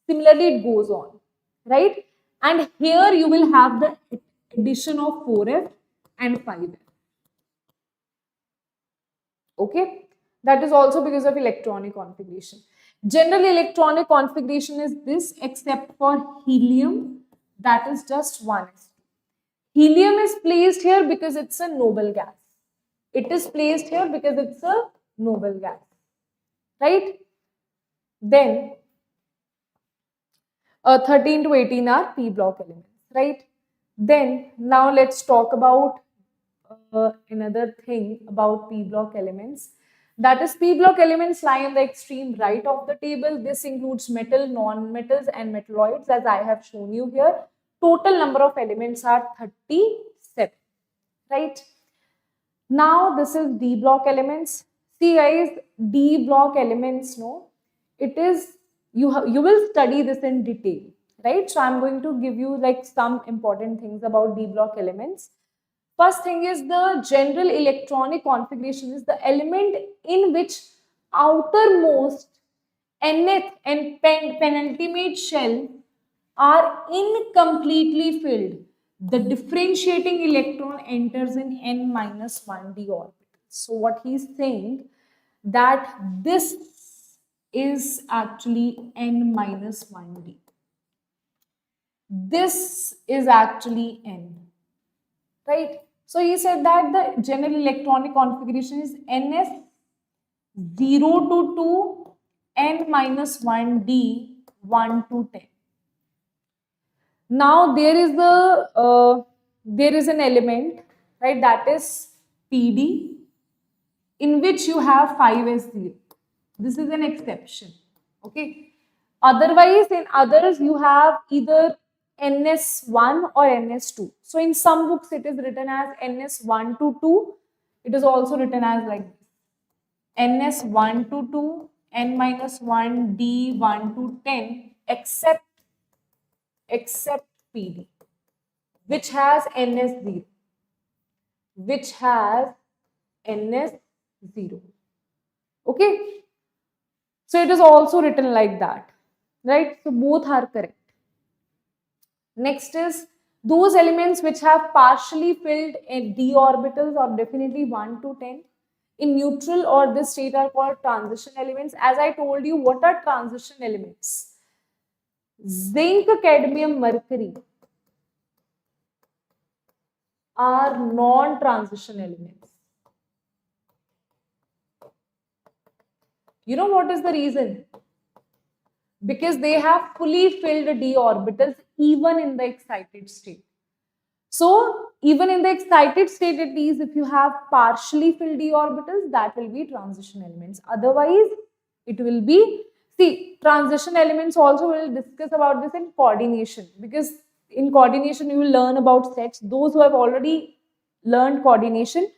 Similarly it goes on, right? And here you will have the addition of 4f and 5f. Okay, that is also because of electronic configuration. General electronic configuration is this, except for helium, that is just 1s2. Helium is placed here because it's a noble gas. It is placed here because it's a noble gas, right? Then 13 to 18 are p block elements, right? Then now let's talk about another thing about p block elements. That is, p block elements lie on the extreme right of the table. This includes metal, non-metals and metalloids, as I have shown you here. Total number of elements are 37, right? Now this is d block elements. See guys, d block elements, no, it is, you will study this in detail, right? So I'm going to give you like some important things about d block elements. First thing is the general electronic configuration is the element in which outermost nth and penultimate shell are incompletely filled. The differentiating electron enters in n minus 1d orbital. So what he's saying, that this is actually n minus 1d. This is actually n. Right? So he said that the general electronic configuration is ns 0 to 2, n minus 1d 1 to 10. Now there is an element, right, that is PD, in which you have 5s0. This is an exception. Okay. Otherwise, in others you have either ns1 or ns2. So in some books it is written as ns1 to 2. It is also written as like ns1 to 2, n minus 1, d1 to 10, except PD, which has ns0, Okay, so it is also written like that, right? So both are correct. Next is those elements which have partially filled d orbitals or definitely 1 to 10 in neutral or this state are called transition elements. As I told you, what are transition elements? Zinc, cadmium, mercury are non-transition elements. You know what is the reason? Because they have fully filled d orbitals even in the excited state. So even in the excited state, at least if you have partially filled d orbitals, that will be transition elements. Otherwise, it will be, see, transition elements also will discuss about this in coordination, because in coordination you will learn about sets. Those who have already learned coordination,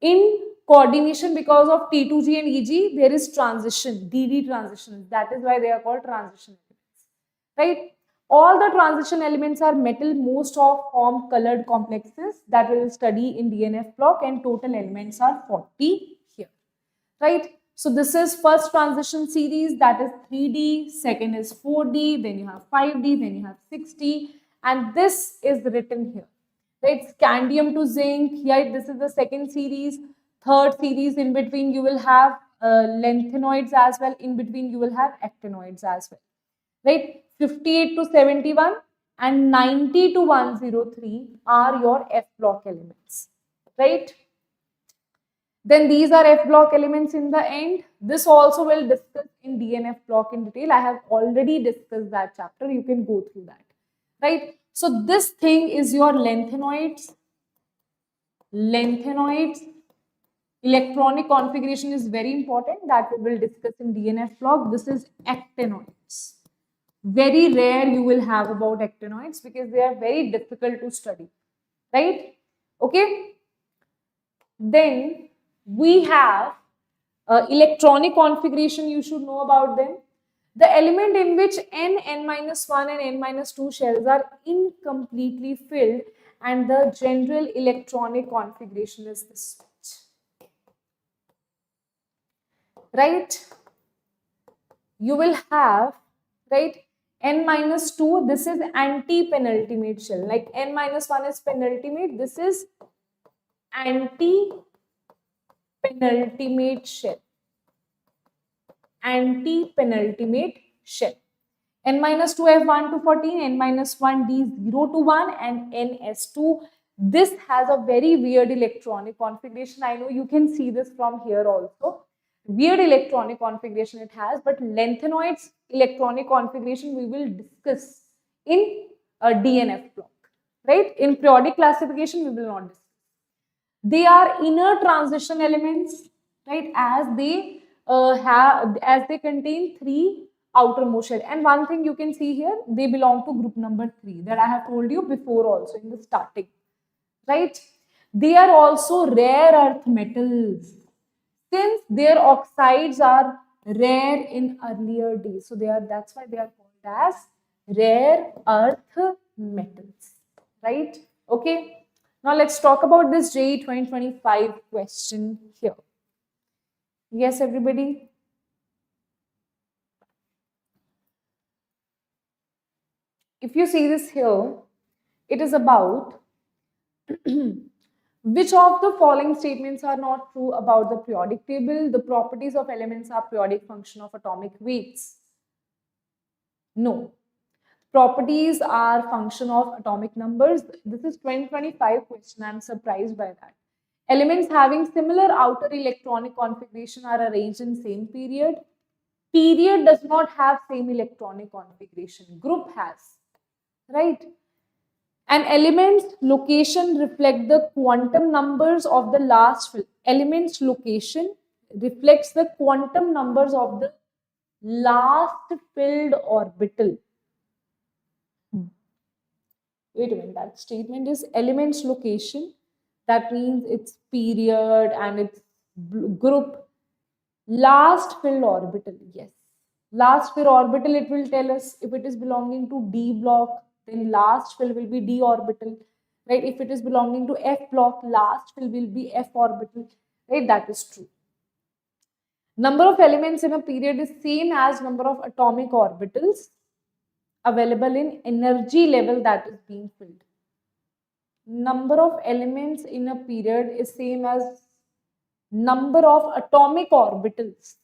in coordination because of T2G and EG, there is transition, DD transitions. That is why they are called transition elements, right? All the transition elements are metal, most of form colored complexes that we will study in DNF block, and total elements are 40 here, right? So this is first transition series, that is 3D, second is 4D, then you have 5D, then you have 6D, and this is written here, right? Scandium to zinc, here this is the second series. Third series, in between you will have lanthanoids as well, in between you will have actinoids as well, right? 58 to 71 and 90 to 103 are your F block elements, right? Then these are F block elements in the end. This also will discuss in DNF block in detail. I have already discussed that chapter. You can go through that, right? So this thing is your lanthanoids. Electronic configuration is very important, that we will discuss in DNF block. This is actinoids. Very rare you will have about actinoids because they are very difficult to study, right? Okay. Then we have electronic configuration. You should know about them. The element in which n-1 and n-2 shells are incompletely filled, and the general electronic configuration is this, right? You will have, right, n-2, this is anti-penultimate shell. Like n-1 is penultimate, this is anti-penultimate shell. Anti-penultimate shell. n-2 f1 to 14, n-1 d0 to 1, and ns2. This has a very weird electronic configuration. I know you can see this from here also. Weird electronic configuration it has, but lanthanoids electronic configuration we will discuss in a DNF block, right? In periodic classification we will not discuss. They are inner transition elements, right? As they contain 3 outermost shell. And one thing you can see here, they belong to group number 3 that I have told you before also in the starting, right? They are also rare earth metals, since their oxides are rare in earlier days. So that's why they are called as rare earth metals, right? Okay. Now let's talk about this JEE 2025 question here. Yes, everybody? If you see this here, it is about which of the following statements are not true about the periodic table? The properties of elements are periodic function of atomic weights. No. Properties are function of atomic numbers. This is 2025 question. I'm surprised by that. Elements having similar outer electronic configuration are arranged in same period. Period does not have same electronic configuration. Group has, right? And elements location reflect the quantum numbers of the last fill. Elements location reflects the quantum numbers of the last filled orbital. wait a minute, that statement is element's location. That means its period and its group. Last filled orbital, yes. Last filled orbital, it will tell us if it is belonging to D block, then last fill will be D orbital, right? If it is belonging to F block, last fill will be F orbital, right? That is true. Number of elements in a period is same as number of atomic orbitals available in energy level that is being filled. Number of elements in a period is same as number of atomic orbitals.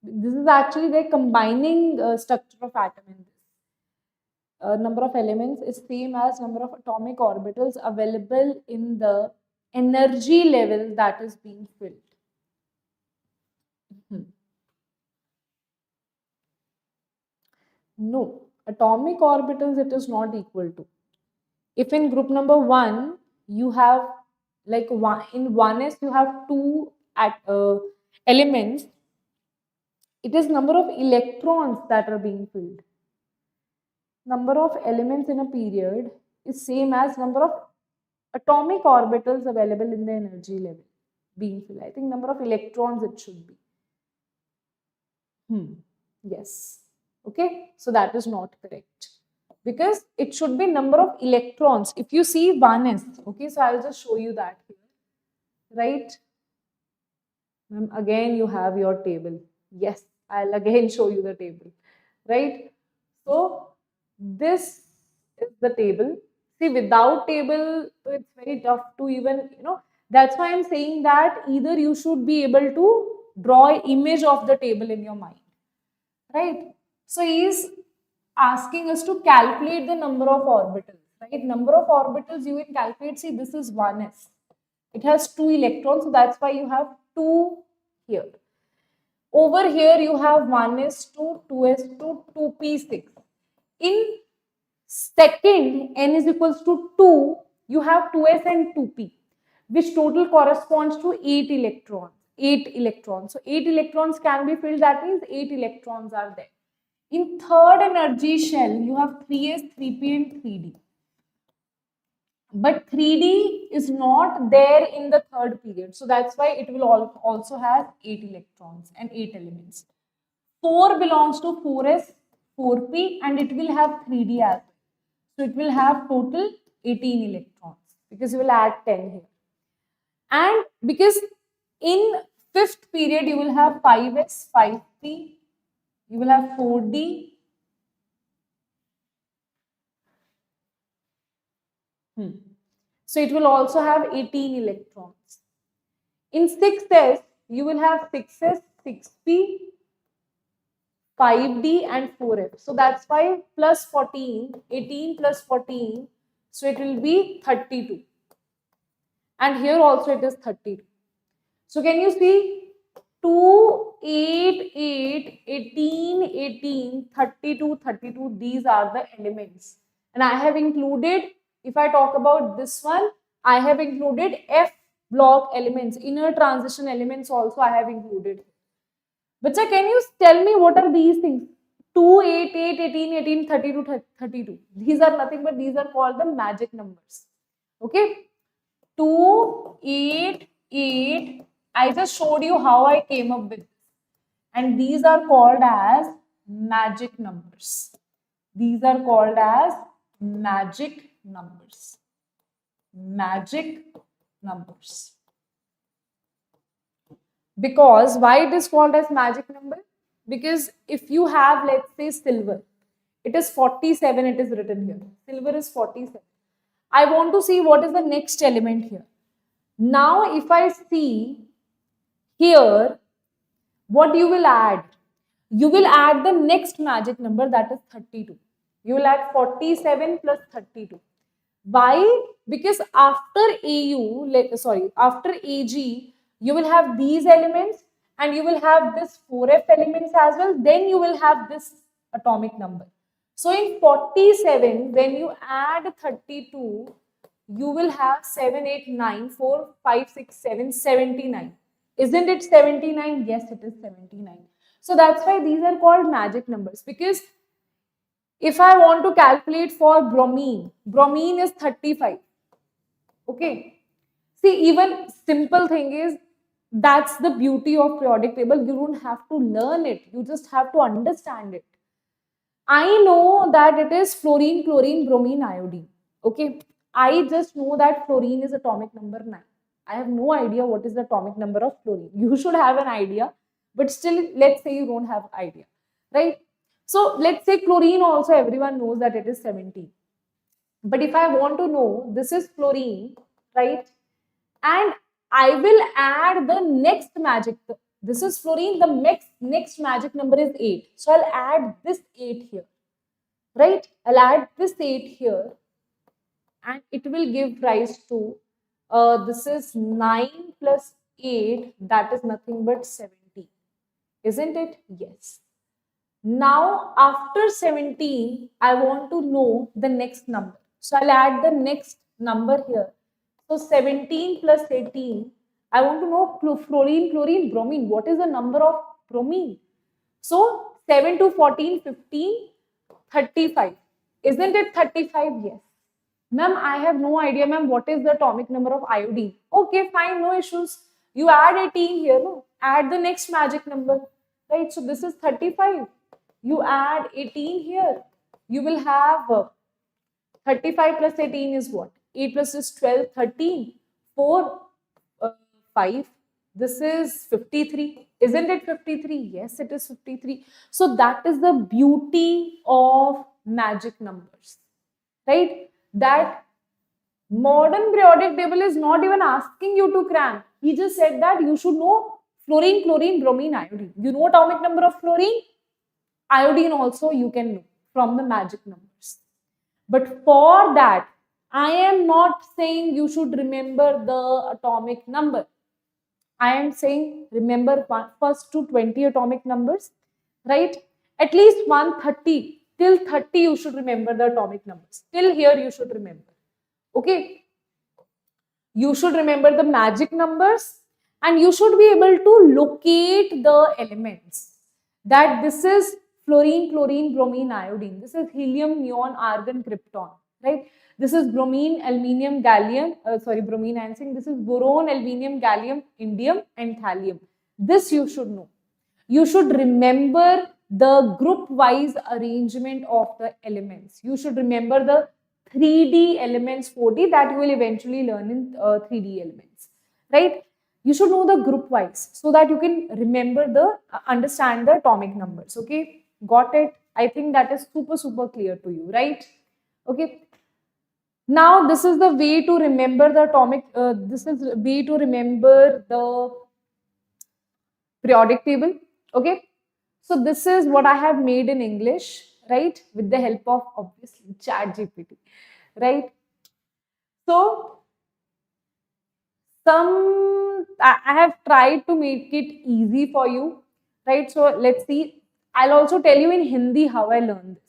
This is actually the combining structure of atom in this. Number of elements is same as number of atomic orbitals available in the energy level that is being filled. No, atomic orbitals it is not equal to. If in group number 1 you have like in 1s you have 2 elements, it is number of electrons that are being filled. Number of elements in a period is same as number of atomic orbitals available in the energy level being filled. I think number of electrons it should be. Yes. Okay. So that is not correct. Because it should be number of electrons. If you see 1s, okay, so I'll just show you that here. Right? Again, you have your table. Yes, I'll again show you the table. Right? So this is the table. See, without table, it's very tough to even, that's why I'm saying that either you should be able to draw an image of the table in your mind. Right? So he's asking us to calculate the number of orbitals. Right? Number of orbitals you can calculate. See, this is 1s. It has 2 electrons, so that's why you have 2 here. Over here, you have 1s2, 2s2, 2p6. In second, n is equals to 2, you have 2s and 2p, which total corresponds to 8 electrons. 8 electrons. So 8 electrons can be filled, that means 8 electrons are there. In third energy shell, you have 3s, 3p and 3d. But 3d is not there in the third period. So that's why it will also have 8 electrons and 8 elements. 4 belongs to 4s, 4p and it will have 3d as well. So it will have total 18 electrons because you will add 10 here. And because in fifth period you will have 5s, 5p, you will have 4d, so it will also have 18 electrons. In 6s, you will have 6s, 6p, 5d and 4f. So that's why plus 14, 18 plus 14, so it will be 32. And here also it is 32. So can you see 2, 8, 8, 18, 18, 32, 32, these are the elements. And I have included, if I talk about this one, I have included F block elements, inner transition elements also I have included. But sir, can you tell me what are these things? 2, 8, 8, 18, 18, 32, 32. These are nothing but these are called the magic numbers. Okay? 2, 8, 8. I just showed you how I came up with this. And these are called as magic numbers. These are called as magic numbers. Magic numbers. Because why it is called as magic number? Because if you have, let's say, silver, it is 47, it is written here. Silver is 47. I want to see what is the next element here. Now, if I see here, what you will add? You will add the next magic number, that is 32. You will add 47 plus 32. Why? Because after after AG, you will have these elements and you will have this 4F elements as well. Then you will have this atomic number. So in 47, when you add 32, you will have 7, 8, 9, 4, 5, 6, 7, 79. Isn't it 79? Yes, it is 79. So that's why these are called magic numbers, because If I want to calculate for bromine, bromine is 35. Okay. See, even simple thing is, that's the beauty of periodic table. You don't have to learn it. You just have to understand it. I know that it is fluorine, chlorine, bromine, iodine. Okay. I just know that fluorine is atomic number 9. I have no idea what is the atomic number of fluorine. You should have an idea, but still, let's say you don't have idea, right? So let's say chlorine also, everyone knows that it is 17. But if I want to know, this is fluorine, right? And I will add the next magic. This is fluorine, the next magic number is 8. So I'll add this 8 here, right? I'll add this 8 here, and it will give rise to, this is 9 plus 8, that is nothing but 17. Isn't it? Yes. Now, after 17, I want to know the next number. So I'll add the next number here. So 17 plus 18, I want to know fluorine, chlorine, bromine. What is the number of bromine? So 7 to 14, 15, 35. Isn't it 35? Yes. Ma'am, I have no idea, ma'am, what is the atomic number of iodine? Okay, fine, no issues. You add 18 here, no? Add the next magic number, right? So this is 35. You add 18 here. You will have 35 plus 18 is what? 8 plus is 12, 13. 4, 5. This is 53. Isn't it 53? Yes, it is 53. So that is the beauty of magic numbers, right? That modern periodic table is not even asking you to cram. He just said that you should know fluorine, chlorine, bromine, iodine. You know atomic number of fluorine? Iodine also you can know from the magic numbers. But for that, I am not saying you should remember the atomic number. I am saying remember first to 20 atomic numbers, right? At least 130, till 30 you should remember the atomic numbers. Till here you should remember. Okay? You should remember the magic numbers, and you should be able to locate the elements. That this is fluorine, chlorine, bromine, iodine. This is helium, neon, argon, krypton, right? This is bromine, aluminium, gallium, bromine, I'm saying this is boron, aluminium, gallium, indium, and thallium. This you should know. You should remember the group wise arrangement of the elements. You should remember the 3D elements, 4D, that you will eventually learn in 3D elements, right? You should know the group wise so that you can remember the, understand the atomic numbers, okay? Got it? I think that is super clear to you, right? Okay. Now, this is the way to remember the atomic, this is the way to remember the periodic table, okay? So this is what I have made in English, right? With the help of obviously ChatGPT, right? So I have tried to make it easy for you, right? So let's see. I'll also tell you in Hindi how I learned this.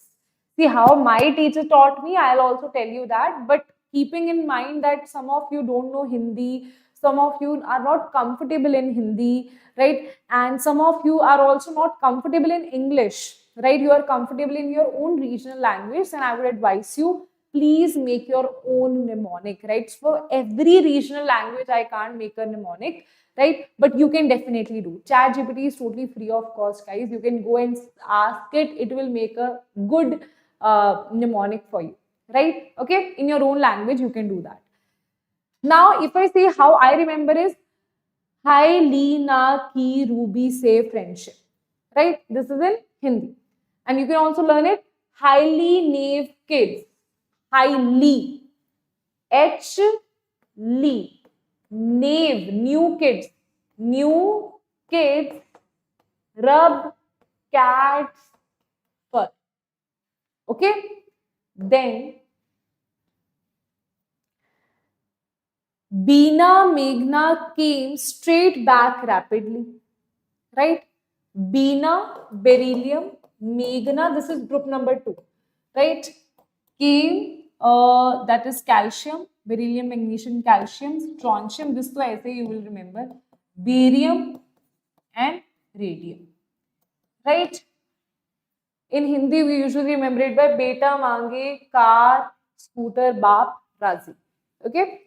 See how my teacher taught me, I'll also tell you that. But keeping in mind that some of you don't know Hindi, some of you are not comfortable in Hindi, right? And some of you are also not comfortable in English, right? You are comfortable in your own regional language, and I would advise you, please make your own mnemonic, right? For every regional language, I can't make a mnemonic, right? But you can definitely do. ChatGPT is totally free of cost, guys. You can go and ask it. It will make a good mnemonic for you, right? Okay, in your own language, you can do that. Now, if I say how I remember is, Hi Leena ki Ruby say friendship, right? This is in Hindi. And you can also learn it, highly naive kids. Highly. H Lee. Naive, new kids. New kids rub cat's fur. Okay? Then Beena Meghna came straight back rapidly. Right? Beena, beryllium, Meghna, this is group number 2. Right? Came, that is calcium, beryllium, magnesium, calcium, strontium, this to aise you will remember, barium and radium, right? In Hindi, we usually remember it by beta mange, car, scooter, baap, razi. Okay.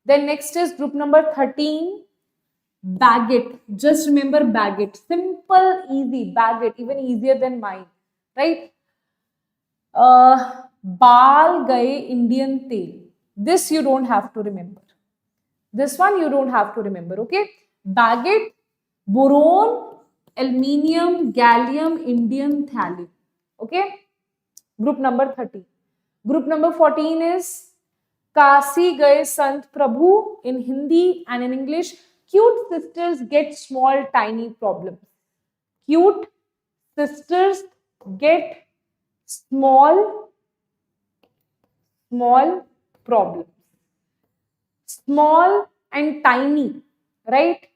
Then next is group number 13, baguette. Just remember baguette. Simple, easy, baguette, even easier than mine. Right? Baal gaye Indian tel. This you don't have to remember. This one you don't have to remember. Okay? Baguette, boron, aluminium, gallium, Indian thallium. Okay? Group number 30. Group number 14 is Kasi gaye Sant Prabhu in Hindi and in English. Cute sisters get small tiny problems. Cute sisters get small problems. Small and tiny, right?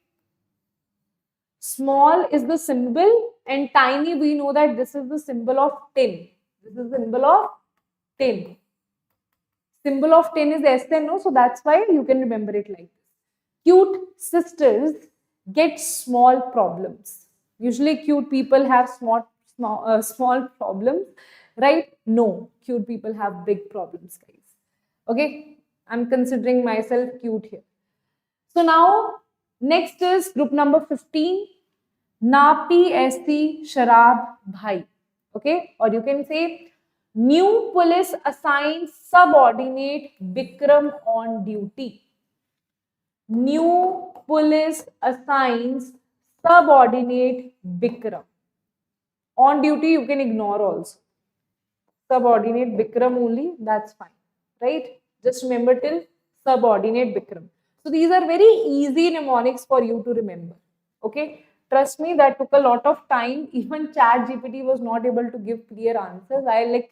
Small is the symbol and tiny, we know that this is the symbol of tin. This is the symbol of tin. Symbol of tin is SN, no? So that's why you can remember it like this. Cute sisters get small problems. Usually cute people have small problems, right? No, cute people have big problems, guys. Okay, I'm considering myself cute here. So now, next is group number 15, Napi Aisi Sharab Bhai. Okay, or you can say, new police assigns subordinate Bikram on duty. New police assigns subordinate Bikram. On duty, you can ignore also. Subordinate Bikram only, that's fine, right? Just remember till subordinate Bikram. So these are very easy mnemonics for you to remember. Okay, trust me, that took a lot of time. Even ChatGPT was not able to give clear answers. I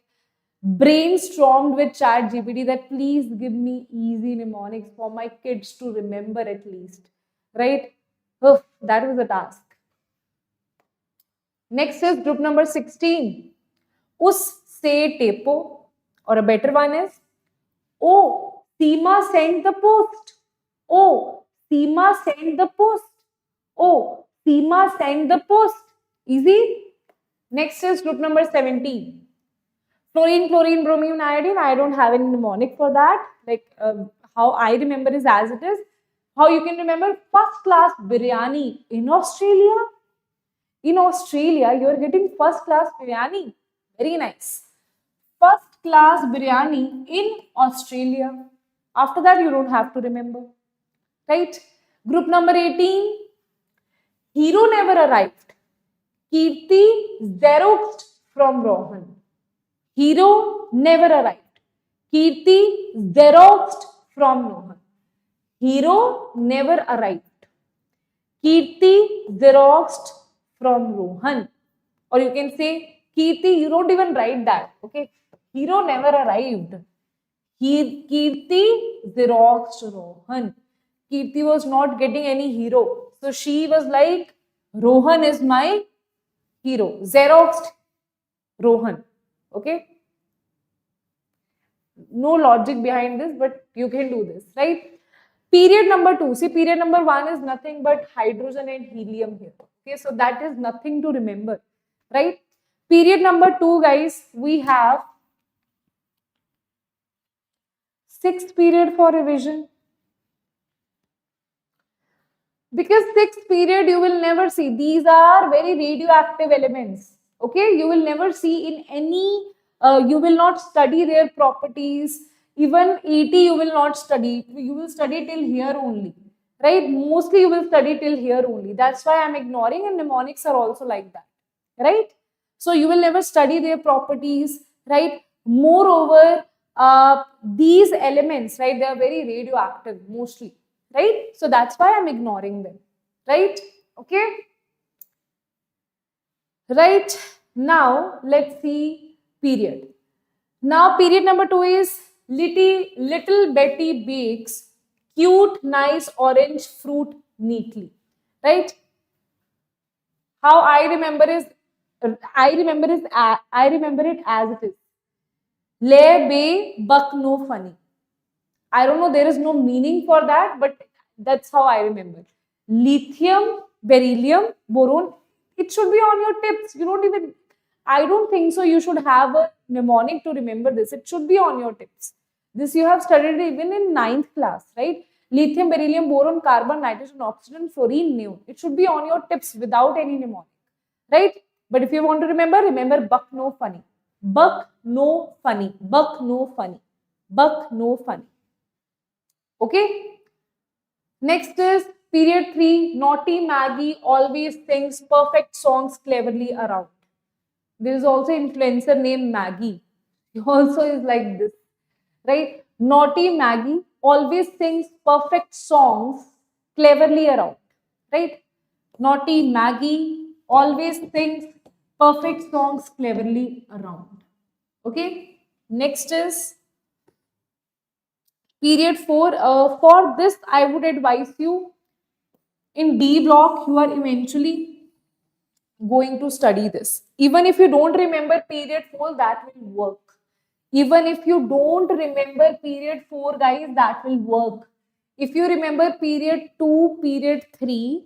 brainstormed with ChatGPT that please give me easy mnemonics for my kids to remember at least, right? Oh, that was a task. Next is group number 16. Us se tepo, or a better one is, oh, Seema sent the post. Oh, Seema sent the post. Oh, Seema sent the post. Easy. Next is group number 17. Fluorine, chlorine, bromine, iodine. I don't have any mnemonic for that. How I remember is as it is. How you can remember first class biryani in Australia. In Australia, you are getting first class biryani. Very nice. First class biryani in Australia. After that, you don't have to remember. Right? Group number 18. Hero never arrived. Kirti xeroxed from Rohan. Hero never arrived. Kirti xeroxed from Rohan. Hero never arrived. Kirti xeroxed from Rohan. Or you can say, Kirti, you don't even write that. Okay. Hero never arrived. Kirti xeroxed Rohan. Kirti was not getting any hero. So she was like, Rohan is my hero. Xeroxed Rohan. Okay. No logic behind this, but you can do this, right? Period number 2. See, period number 1 is nothing but hydrogen and helium here. Okay, so that is nothing to remember, right? Period number 2, guys, we have 6th period for revision. Because 6th period you will never see. These are very radioactive elements. Okay, you will never see in any, you will not study their properties. Even ET you will not study. You will study till here only. Right? Mostly you will study till here only. That's why I'm ignoring, and mnemonics are also like that. Right? So you will never study their properties. Right? Moreover, these elements, right, they are very radioactive mostly. Right? So that's why I'm ignoring them. Right? Okay? Right? Now, let's see period. Now, period number 2 is little Betty bakes cute, nice orange fruit neatly. Right? How I remember it as it is. Le be buck no funny. I don't know, there is no meaning for that, but that's how I remember. Lithium, beryllium, boron, it should be on your tips. You don't even, I don't think so you should have a mnemonic to remember this. It should be on your tips. This you have studied even in 9th class, right? Lithium, beryllium, boron, carbon, nitrogen, oxygen, fluorine, neon. It should be on your tips without any mnemonic, right? But if you want to remember buck no funny. Buck no funny. Buck no funny. Buck no funny. Okay? Next is period 3. Naughty Maggie always sings perfect songs cleverly around. There is also influencer named Maggie. He also is like this, right? Naughty Maggie always sings perfect songs cleverly around, right? Naughty Maggie always sings perfect songs cleverly around. Okay. Next is period 4. For this, I would advise you in D block, you are eventually going to study this. Even if you don't remember period 4, that will work. Even if you don't remember period 4, guys, that will work. If you remember period 2, period 3,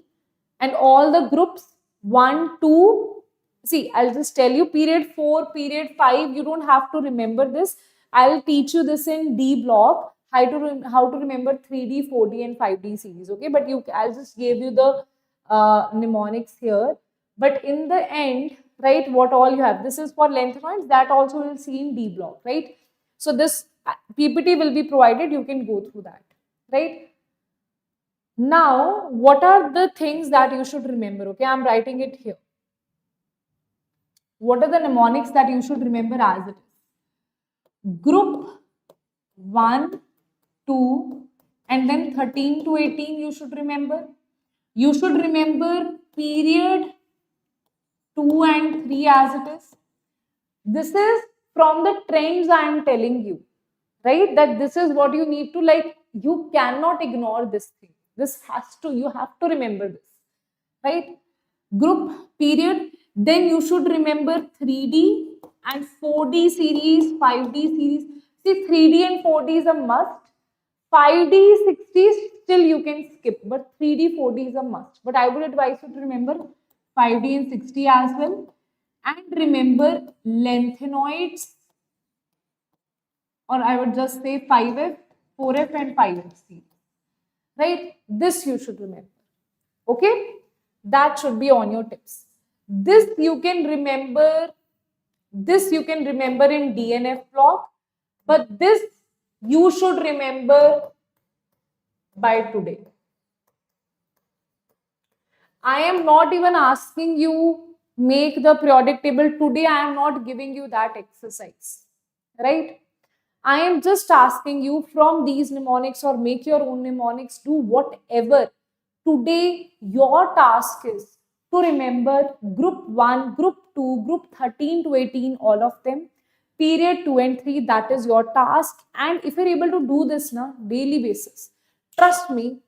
and all the groups 1, 2, see, I'll just tell you period 4, period 5, you don't have to remember this. I'll teach you this in D block, how to remember 3D, 4D, and 5D series, okay? But I'll just give you the mnemonics here. But in the end, right, what all you have, this is for lengthenoids, that also will see in D block, right? So this PPT will be provided, you can go through that, right? Now, what are the things that you should remember? Okay, I'm writing it here. What are the mnemonics that you should remember as it is? Group 1, 2, and then 13 to 18 you should remember. You should remember period 2 and 3 as it is. This is from the trends I am telling you, right? That this is what you need to, like, you cannot ignore this thing. This has to, you have to remember this, right? Group, period. Then you should remember 3D and 4D series, 5D series. See, 3D and 4D is a must. 5D, 60 still you can skip, but 3D, 4D is a must. But I would advise you to remember 5D and 60 as well. And remember lengthenoids, or I would just say 5F, 4F and 5F series, right? This you should remember, okay? That should be on your tips. This you can remember in DNF block, but this you should remember by today. I am not even asking you make the periodic table today. I am not giving you that exercise, right? I am just asking you from these mnemonics or make your own mnemonics, do whatever. Today, your task is to remember group 1, group 2, group 13 to 18, all of them. Period 2 and 3, that is your task. And if you're able to do this on a daily basis, trust me,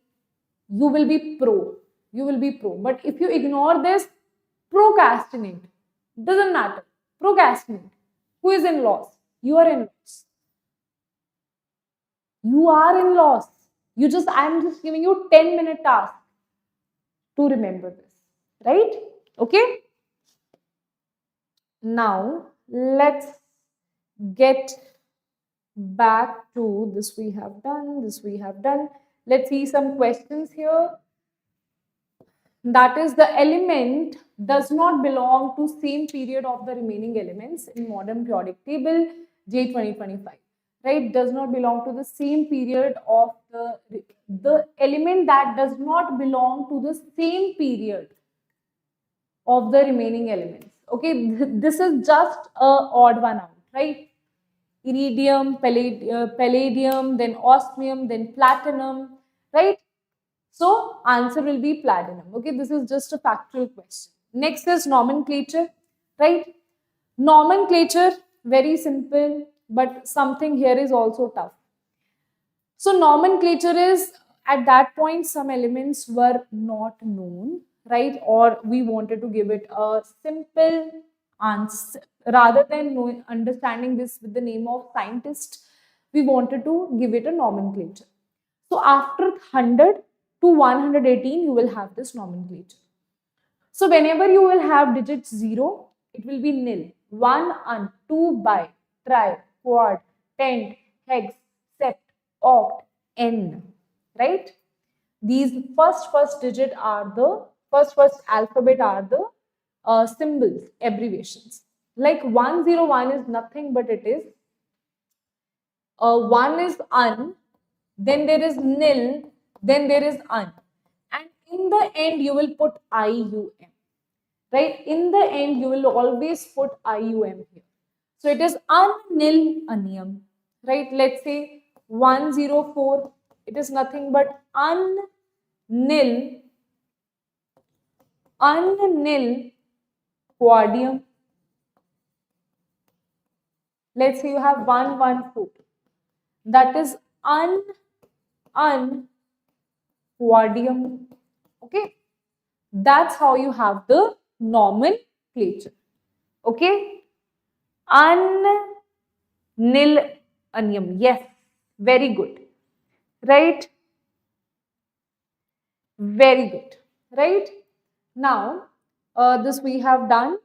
you will be pro. You will be pro. But if you ignore this, procrastinate. Doesn't matter. Procrastinate. Who is in loss? You are in loss. You are in loss. I'm just giving you 10-minute task to remember this, right? Okay. Now let's get back to this. We have done this. We have done. Let's see some questions here. That is, the element does not belong to same period of the remaining elements in modern periodic table JEE 2025. Right, does not belong to the same period of the element that does not belong to the same period of the remaining elements. Okay, this is just a odd one out, right? Iridium, palladium, then osmium, then platinum, right? So answer will be platinum. Okay, this is just a factual question. Next is nomenclature, right? Nomenclature, very simple, but something here is also tough. So nomenclature is, at that point, some elements were not known, right? Or we wanted to give it a simple answer. Rather than understanding this with the name of scientist, we wanted to give it a nomenclature. So after 100 to 118, you will have this nomenclature. So whenever you will have digits 0, it will be nil. 1 un, 2 bi, tri, quad, tent, hex, sept, oct, n, right? These first digit are the first alphabet are the symbols, abbreviations. Like 101 is nothing but it is 1 is un, then there is nil, then there is un. And in the end, you will put IUM, right? In the end, you will always put IUM here. So it is un, nil, anium, right? Let's say 104, it is nothing but un, nil, quadium. Let's say you have 114. That is un, quadium. Okay. That's how you have the nomenclature. Okay. Un, nil, anium. Yes. Very good. Right. Very good. Right. Now, this we have done.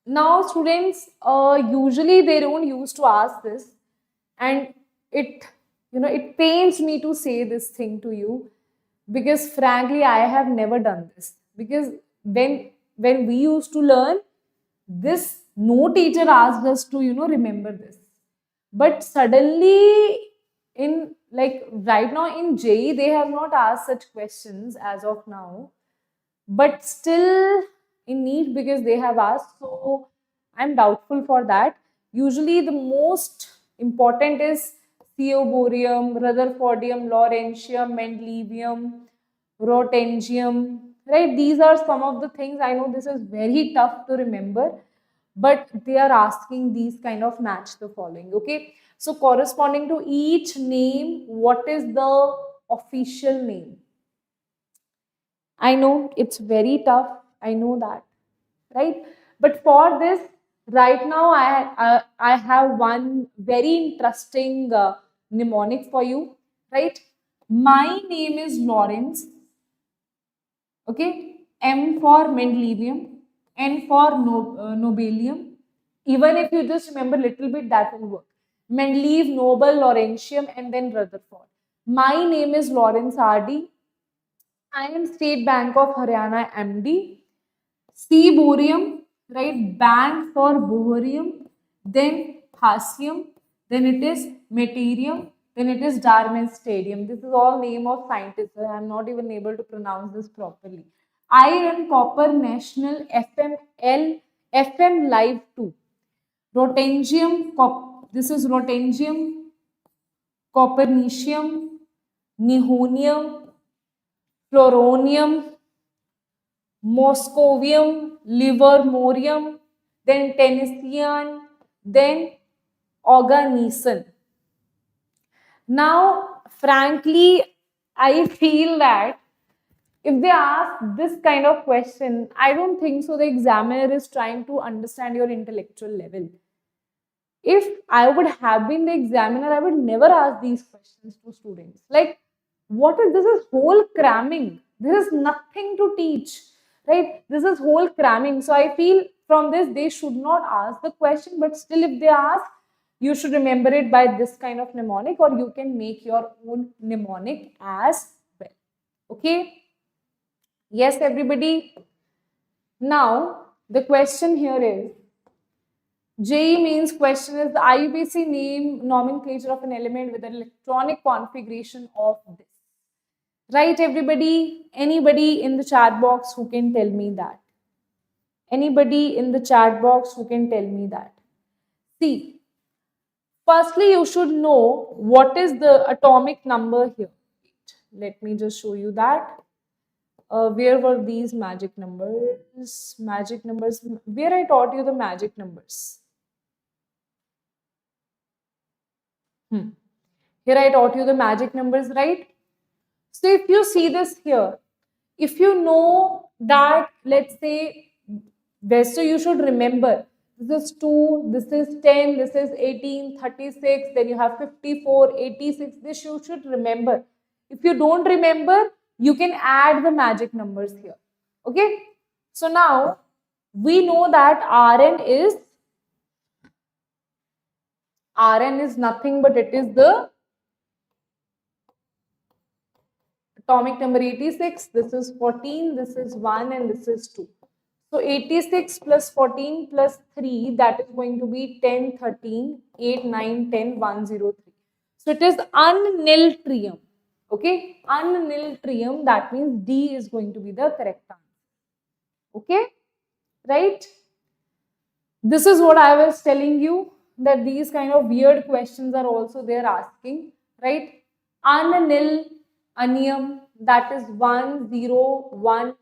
Now, students, usually they don't used to ask this, and it pains me to say this thing to you, because frankly, I have never done this. Because when we used to learn this, no teacher asked us to remember this. But suddenly, in like right now in JEE, they have not asked such questions as of now, but still in need because they have asked. So I'm doubtful for that. Usually the most important is Theoborium, Rutherfordium, Laurentium, Mendelevium, Rotengium, right? These are some of the things. I know this is very tough to remember, but they are asking these kind of match the following. Okay, so corresponding to each name, what is the official name? I know it's very tough. I know that, right? But for this, right now, I have one very interesting mnemonic for you, right? My name is Lawrence. Okay, M for Mendelevium, N for Nobelium. Even if you just remember a little bit, that will work. Mendeleev, Nobel, Laurentium, and then Rutherford. My name is Lawrence R.D. I am State Bank of Haryana MD. C borium, right? Bank for bohrium, then Hassium, then it is Meterium, then it is Darman Stadium. This is all name of scientists. I am not even able to pronounce this properly. Iron Copper National FML FM Live 2. Rotengium, this is Rotengium, Copernicium, Nihonium, Fluoronium, Moscovium, Livermorium, then Tennesseian, then Oganesson. Now, frankly, I feel that if they ask this kind of question, I don't think so the examiner is trying to understand your intellectual level. If I would have been the examiner, I would never ask these questions to students. Like, what is this? Is whole cramming. This is nothing to teach, right? This is whole cramming. So I feel from this, they should not ask the question, but still, if they ask, you should remember it by this kind of mnemonic, or you can make your own mnemonic as well. Okay? Yes, everybody. Now, the question here is, JEE means question is the IUPAC name nomenclature of an element with an electronic configuration of this. Right, everybody? Anybody in the chat box who can tell me that? Anybody in the chat box who can tell me that? See, firstly, you should know what is the atomic number here. Let me just show you that. Where were these magic numbers? Magic numbers. Where I taught you the magic numbers. Here I taught you the magic numbers, right? So if you see this here, if you know that, let's say, this, so you should remember, this is 2, this is 10, this is 18, 36, then you have 54, 86, this you should remember. If you don't remember, you can add the magic numbers here. Okay? So now, We know that Rn is nothing but it is the atomic number 86. This is 14, this is 1, and this is 2. So 86 plus 14 plus 3, that is going to be 10, 13, 8, 9, 10, 103. So it is unniltrium. Okay, unniltrium, that means D is going to be the correct answer. Okay, right? This is what I was telling you, that these kind of weird questions are also there asking, right? Unnil, anium, that is 101,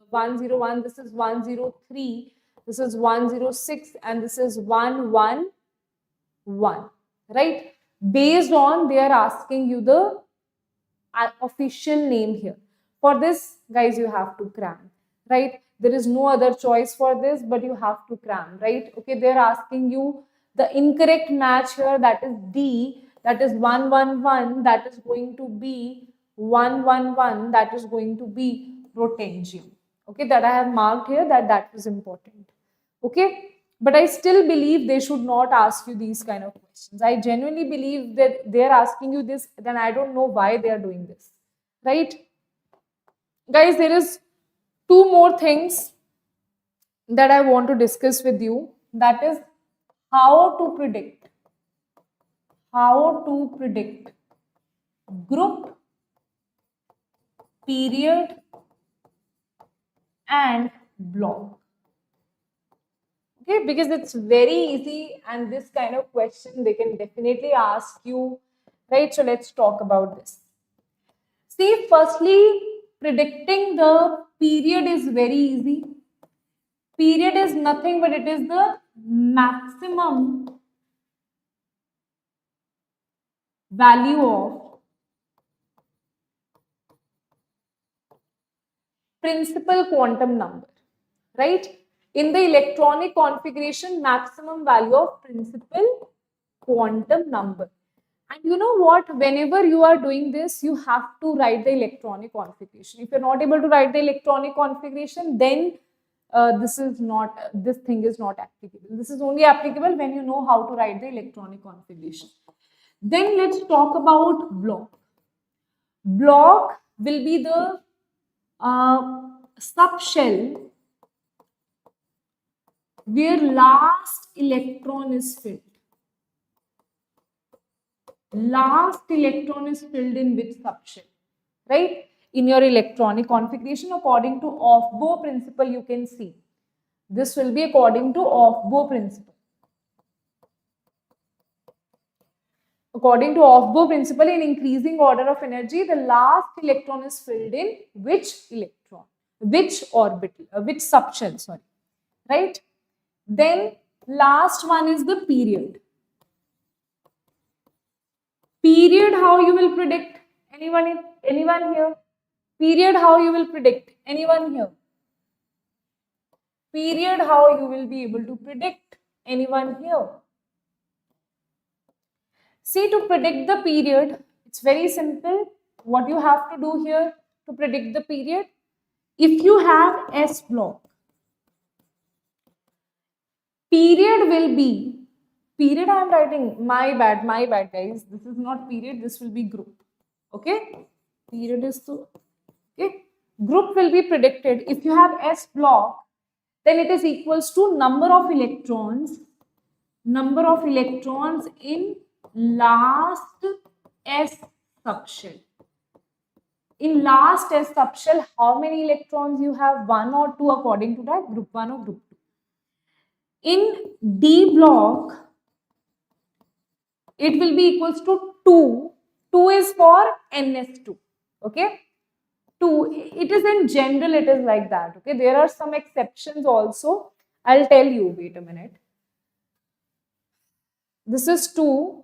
101, this is 103, this is 106, and this is 111, right? Based on, they are asking you the official name here. For this, guys, you have to cram, right? There is no other choice for this, but you have to cram, right? Okay, they're asking you the incorrect match here, that is D, that is 111, that is going to be 111, that is going to be protangium. Okay, that I have marked here, that is important. Okay, but I still believe they should not ask you these kind of questions. I genuinely believe that they are asking you this, then I don't know why they are doing this, right? Guys, there is two more things that I want to discuss with you. That is how to predict group, period, and block. Okay, because it's very easy, and this kind of question they can definitely ask you, right? So let's talk about this. See, firstly, predicting the period is very easy. Period is nothing but it is the maximum value of principal quantum number, right? In the electronic configuration, maximum value of principal quantum number. And you know what? Whenever you are doing this, you have to write the electronic configuration. If you're not able to write the electronic configuration, then this thing is not applicable. This is only applicable when you know how to write the electronic configuration. Then let's talk about block. Block will be the subshell where last electron is filled. Last electron is filled in which subshell, right? In your electronic configuration, according to off-bow principle, you can see. This will be according to off-bow principle. According to off-bow principle, in increasing order of energy, the last electron is filled in which electron, which orbital, which subshell, sorry, right? Then last one is the period. Period, how you will predict? Anyone here? Period, how you will predict? Anyone here? Period, how you will be able to predict? Anyone here? See, to predict the period, it's very simple. What you have to do here to predict the period? If you have S block, period will be, period I am writing, my bad guys. This is not period, this will be group. Okay? Period is so, okay? Group will be predicted. If you have S block, then it is equals to number of electrons in last S subshell. In last S subshell, how many electrons you have? 1 or 2 according to that, group 1 or group 2. In D block, it will be equals to 2. 2 is for NS2. Okay? 2. It is in general, it is like that. Okay? There are some exceptions also. I'll tell you. Wait a minute. This is 2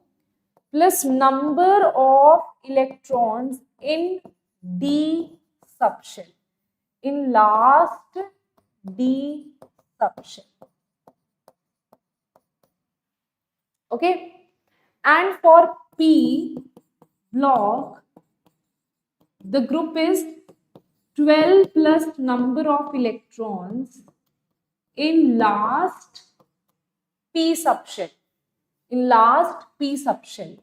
plus number of electrons in D subshell. In last D subshell. Okay? And for P block, the group is 12 plus number of electrons in last p subshell. In last p subshell.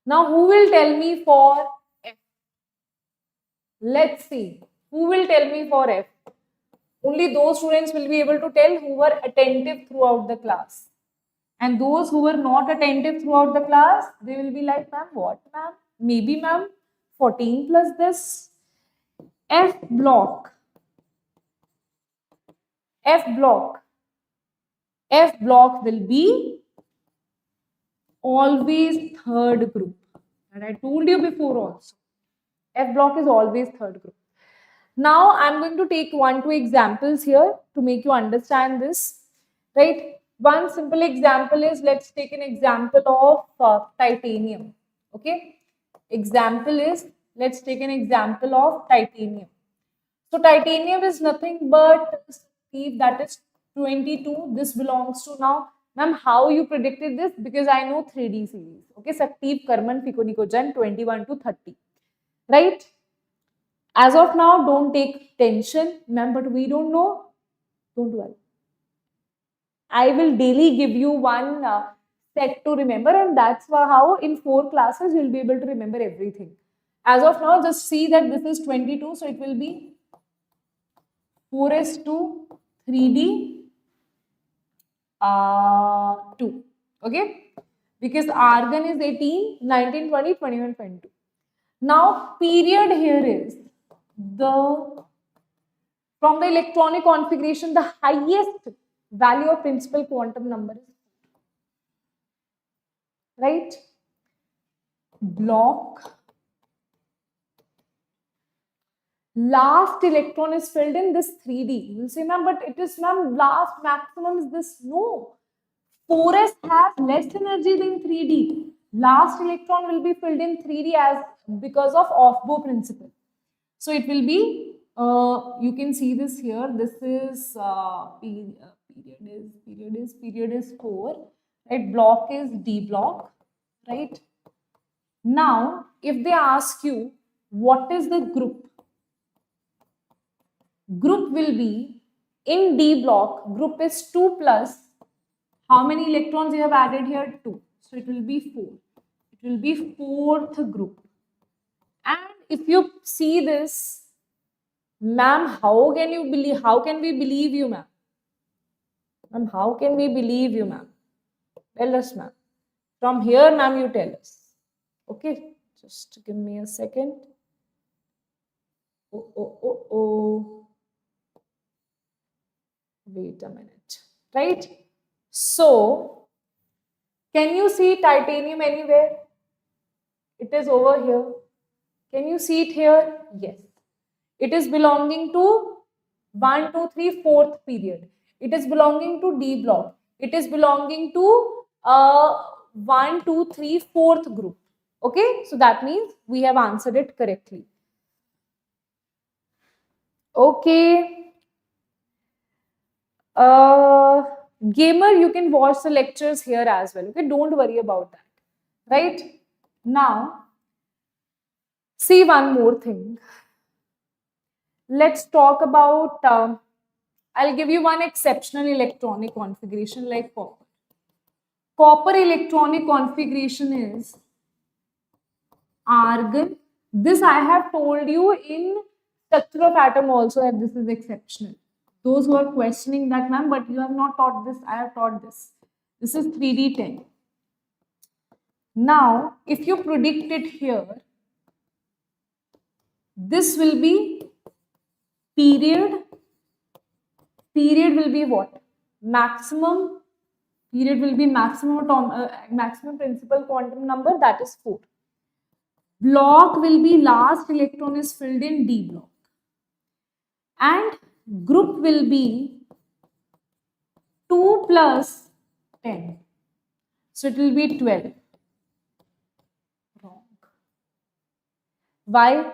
Now, who will tell me for F? Let's see. Who will tell me for F? Only those students will be able to tell who were attentive throughout the class. And those who were not attentive throughout the class, they will be like, ma'am, what, ma'am? Maybe, ma'am, 14 plus this. F block. F block. F block will be always third group. And I told you before also. F block is always third group. Now, I'm going to take 1-2 examples here to make you understand this. Right? One simple example is, let's take an example of titanium. Okay? Example is, let's take an example of titanium. So, titanium is nothing but Steve, that is 22. This belongs to now. Ma'am, how you predicted this? Because I know 3D series. Okay, Saktiv, Karman, Pico, Nico, Jan, 21 to 30. Right? As of now, don't take tension, ma'am, but we don't know. Don't worry. I will daily give you one set to remember, and that's how in 4 classes you'll be able to remember everything. As of now, just see that this is 22, so it will be 4s2 3D 2. Okay? Because argon is 18, 19, 20, 21, 22. Now, period here is from the electronic configuration, the highest value of principal quantum number is, right? Block. Last electron is filled in this 3D. You will say, ma'am, but it is, ma'am, last maximum is this. No. 4s has less energy than 3D. Last electron will be filled in 3D because of off-bow principle. So it will be, you can see this here. This is period is 4. Right? Block is D block. Right? Now, if they ask you what is the group, group will be in D block. Group is 2 plus. How many electrons you have added here? 2. So it will be 4. It will be 4th group. And if you see this, ma'am, how can we believe you, ma'am? Ma'am, how can we believe you, ma'am? Tell us, ma'am. From here, ma'am, you tell us. Okay, just give me a second. Oh. Wait a minute. Right? So, can you see titanium anywhere? It is over here. Can you see it here? Yes. It is belonging to 1, 2, 3, 4th period. It is belonging to D block. It is belonging to 1, 2, 3, 4th group. Okay, so that means we have answered it correctly. Okay. Gamer, you can watch the lectures here as well. Okay, don't worry about that. Right? Now, see one more thing. Let's talk about, I'll give you one exceptional electronic configuration like copper. Copper electronic configuration is argon. This I have told you in structure of atom also that this is exceptional. Those who are questioning that, ma'am, but you have not taught this, I have taught this. This is 3D10. Now, if you predict it here, this will be period. Period will be what? Maximum. Period will be maximum principal quantum number, that is 4. Block will be last electron is filled in D block. And group will be 2 plus 10. So it will be 12. Wrong. Why?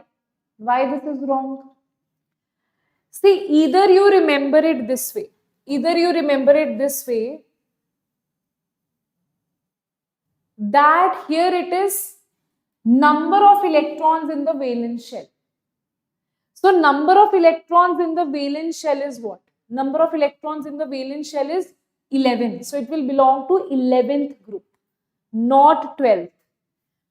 Why this is wrong? See, either you remember it this way. Either you remember it this way, that here it is number of electrons in the valence shell. So number of electrons in the valence shell is what? Number of electrons in the valence shell is 11. So it will belong to 11th group, not 12th.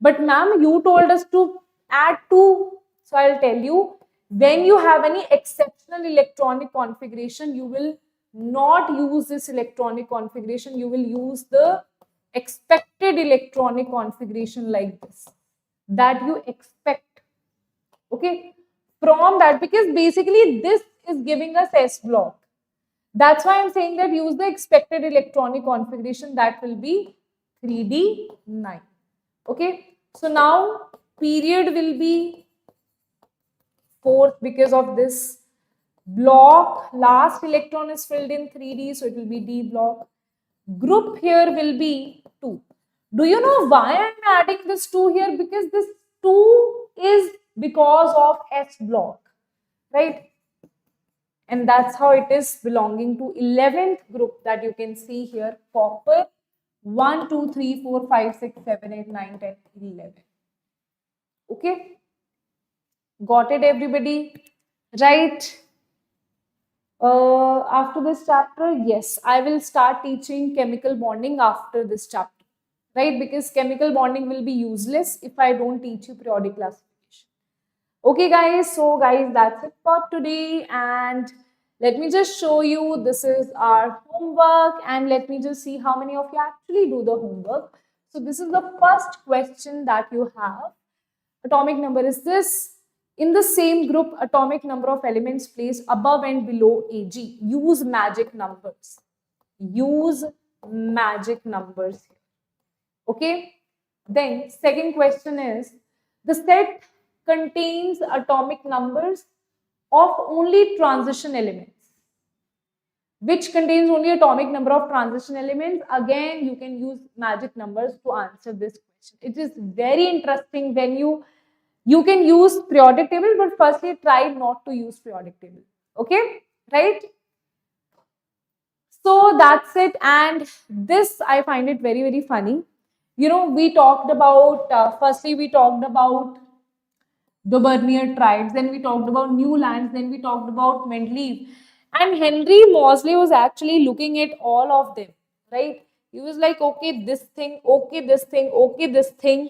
But ma'am, you told us to add 2. So I'll tell you, when you have any exceptional electronic configuration, you will not use this electronic configuration. You will use the expected electronic configuration like this, that you expect. Okay, from that, because basically this is giving us S block. That's why I'm saying that use the expected electronic configuration, that will be 3D9. Okay, so now period will be 4th because of this block. Last electron is filled in 3D, so it will be D block. Group here will be 2. Do you know why I'm adding this 2 here? Because this 2 is because of S block, right? And that's how it is belonging to 11th group, that you can see here, copper 1, 2, 3, 4, 5, 6, 7, 8, 9, 10, 11. Okay, got it everybody? Right? After this chapter, yes, I will start teaching chemical bonding after this chapter, right? Because chemical bonding will be useless if I don't teach you periodic classification. Okay, guys, so guys, that's it for today. And let me just show you, this is our homework, and let me just see how many of you actually do the homework. So this is the first question that you have. Atomic number is this. In the same group, atomic number of elements placed above and below Ag. Use magic numbers. Use magic numbers. Okay. Then second question is, the set contains atomic numbers of only transition elements. Which contains only atomic number of transition elements? Again, you can use magic numbers to answer this question. It is very interesting when you can use periodic table, but firstly try not to use periodic table. Okay, right? So that's it. And this, I find it very, very funny. You know, we talked about, firstly we talked about the Bernier tribes, then we talked about new lands, then we talked about Mendeleev. And Henry Moseley was actually looking at all of them, right? He was like, okay, this thing, okay, this thing, okay, this thing.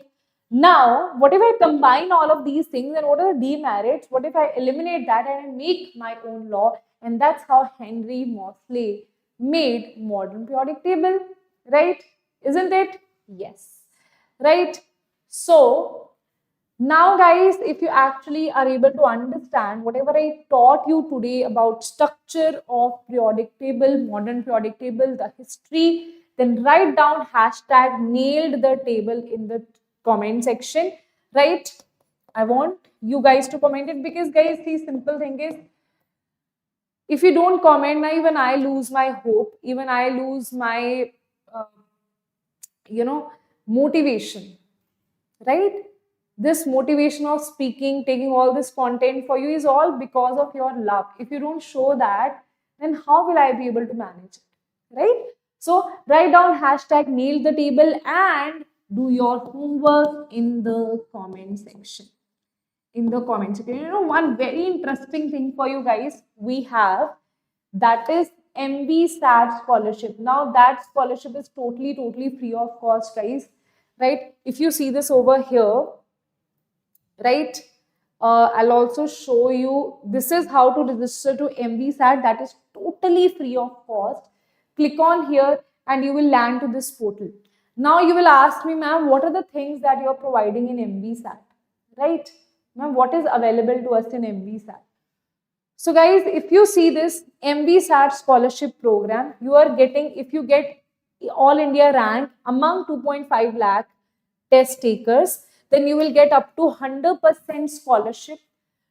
Now, what if I combine all of these things, and what are the demerits? What if I eliminate that and I make my own law? And that's how Henry Moseley made modern periodic table, right? Isn't it? Yes, right? So, now guys, if you actually are able to understand whatever I taught you today about structure of periodic table, modern periodic table, the history, then write down hashtag nailed the table in the comment section, right? I want you guys to comment it, because guys, the simple thing is, if you don't comment, now even I lose my hope, even I lose my, motivation, right? This motivation of speaking, taking all this content for you is all because of your love. If you don't show that, then how will I be able to manage it, right? So write down hashtag nail the table and do your homework in the comment section. In the comment section, you know, one very interesting thing for you guys we have, that is MB-SAT scholarship. Now that scholarship is totally free of cost, guys, right? If you see this over here, right, I'll also show you, this is how to register to MB-SAT. That is totally free of cost. Click on here and you will land to this portal. Now you will ask me, ma'am, what are the things that you're providing in MB-SAT, right? Ma'am, what is available to us in MB-SAT? So guys, if you see this MB-SAT scholarship program, you are getting, if you get all India rank among 2.5 lakh test takers, then you will get up to 100% scholarship.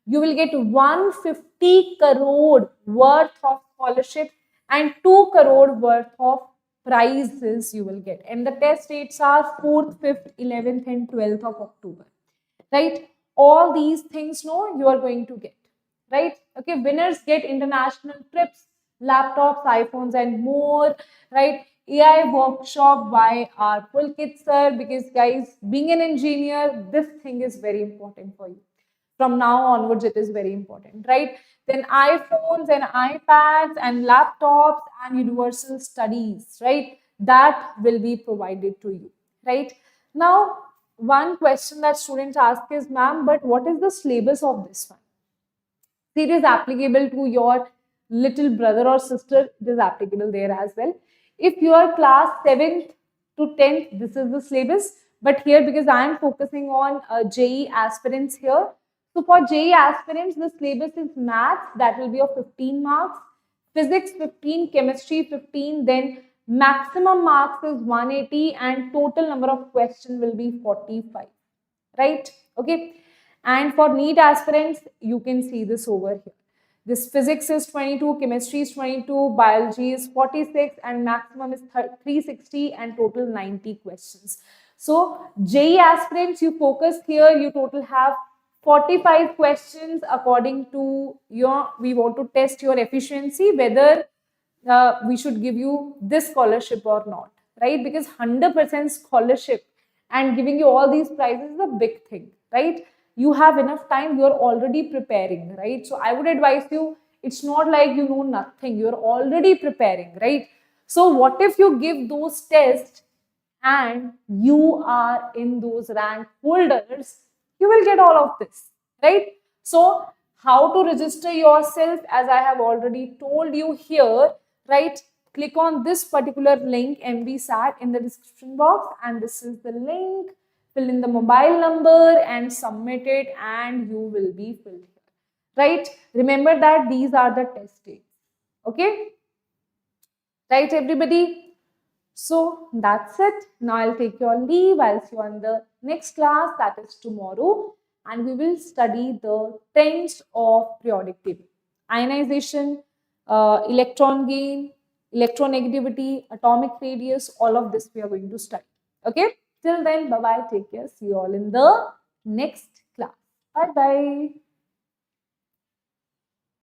You will get 150 crore worth of scholarship and 2 crore worth of prizes you will get. And the test dates are 4th, 5th, 11th and 12th of October, right? All these things, no, you are going to get, right? Okay, winners get international trips, laptops, iPhones and more, right? AI workshop by our Pulkit sir, because guys, being an engineer, this thing is very important for you. From now onwards, it is very important, right? Then iPhones and iPads and laptops and universal studies, right? That will be provided to you, right? Now, one question that students ask is, ma'am, but what is the syllabus of this one? See, it is applicable to your little brother or sister, it is applicable there as well. If you are class 7th to 10th, this is the syllabus. But here, because I am focusing on JEE aspirants here, so for JEE aspirants, the syllabus is maths, that will be of 15 marks, physics 15, chemistry 15, then maximum marks is 180 and total number of questions will be 45, right? Okay. And for NEET aspirants, you can see this over here. This physics is 22, chemistry is 22, biology is 46, and maximum is 360 and total 90 questions. So JEE aspirants, you focus here, you total have 45 questions according to your, we want to test your efficiency, whether we should give you this scholarship or not, right? Because 100% scholarship and giving you all these prizes is a big thing, right? You have enough time, you're already preparing, right? So I would advise you, it's not like you know nothing, you're already preparing, right? So what if you give those tests and you are in those rank holders, you will get all of this, right? So how to register yourself, as I have already told you here, right? Click on this particular link, MBSAT, in the description box, and this is the link. Fill in the mobile number and submit it, and you will be filled here, right? Remember that these are the test dates, okay? Right, everybody? So that's it. Now I'll take your leave. I'll see you on the next class, that is tomorrow, and we will study the trends of periodic table. Ionization, electron gain, electronegativity, atomic radius, all of this we are going to study. Okay? Till then, bye-bye, take care. See you all in the next class. Bye-bye.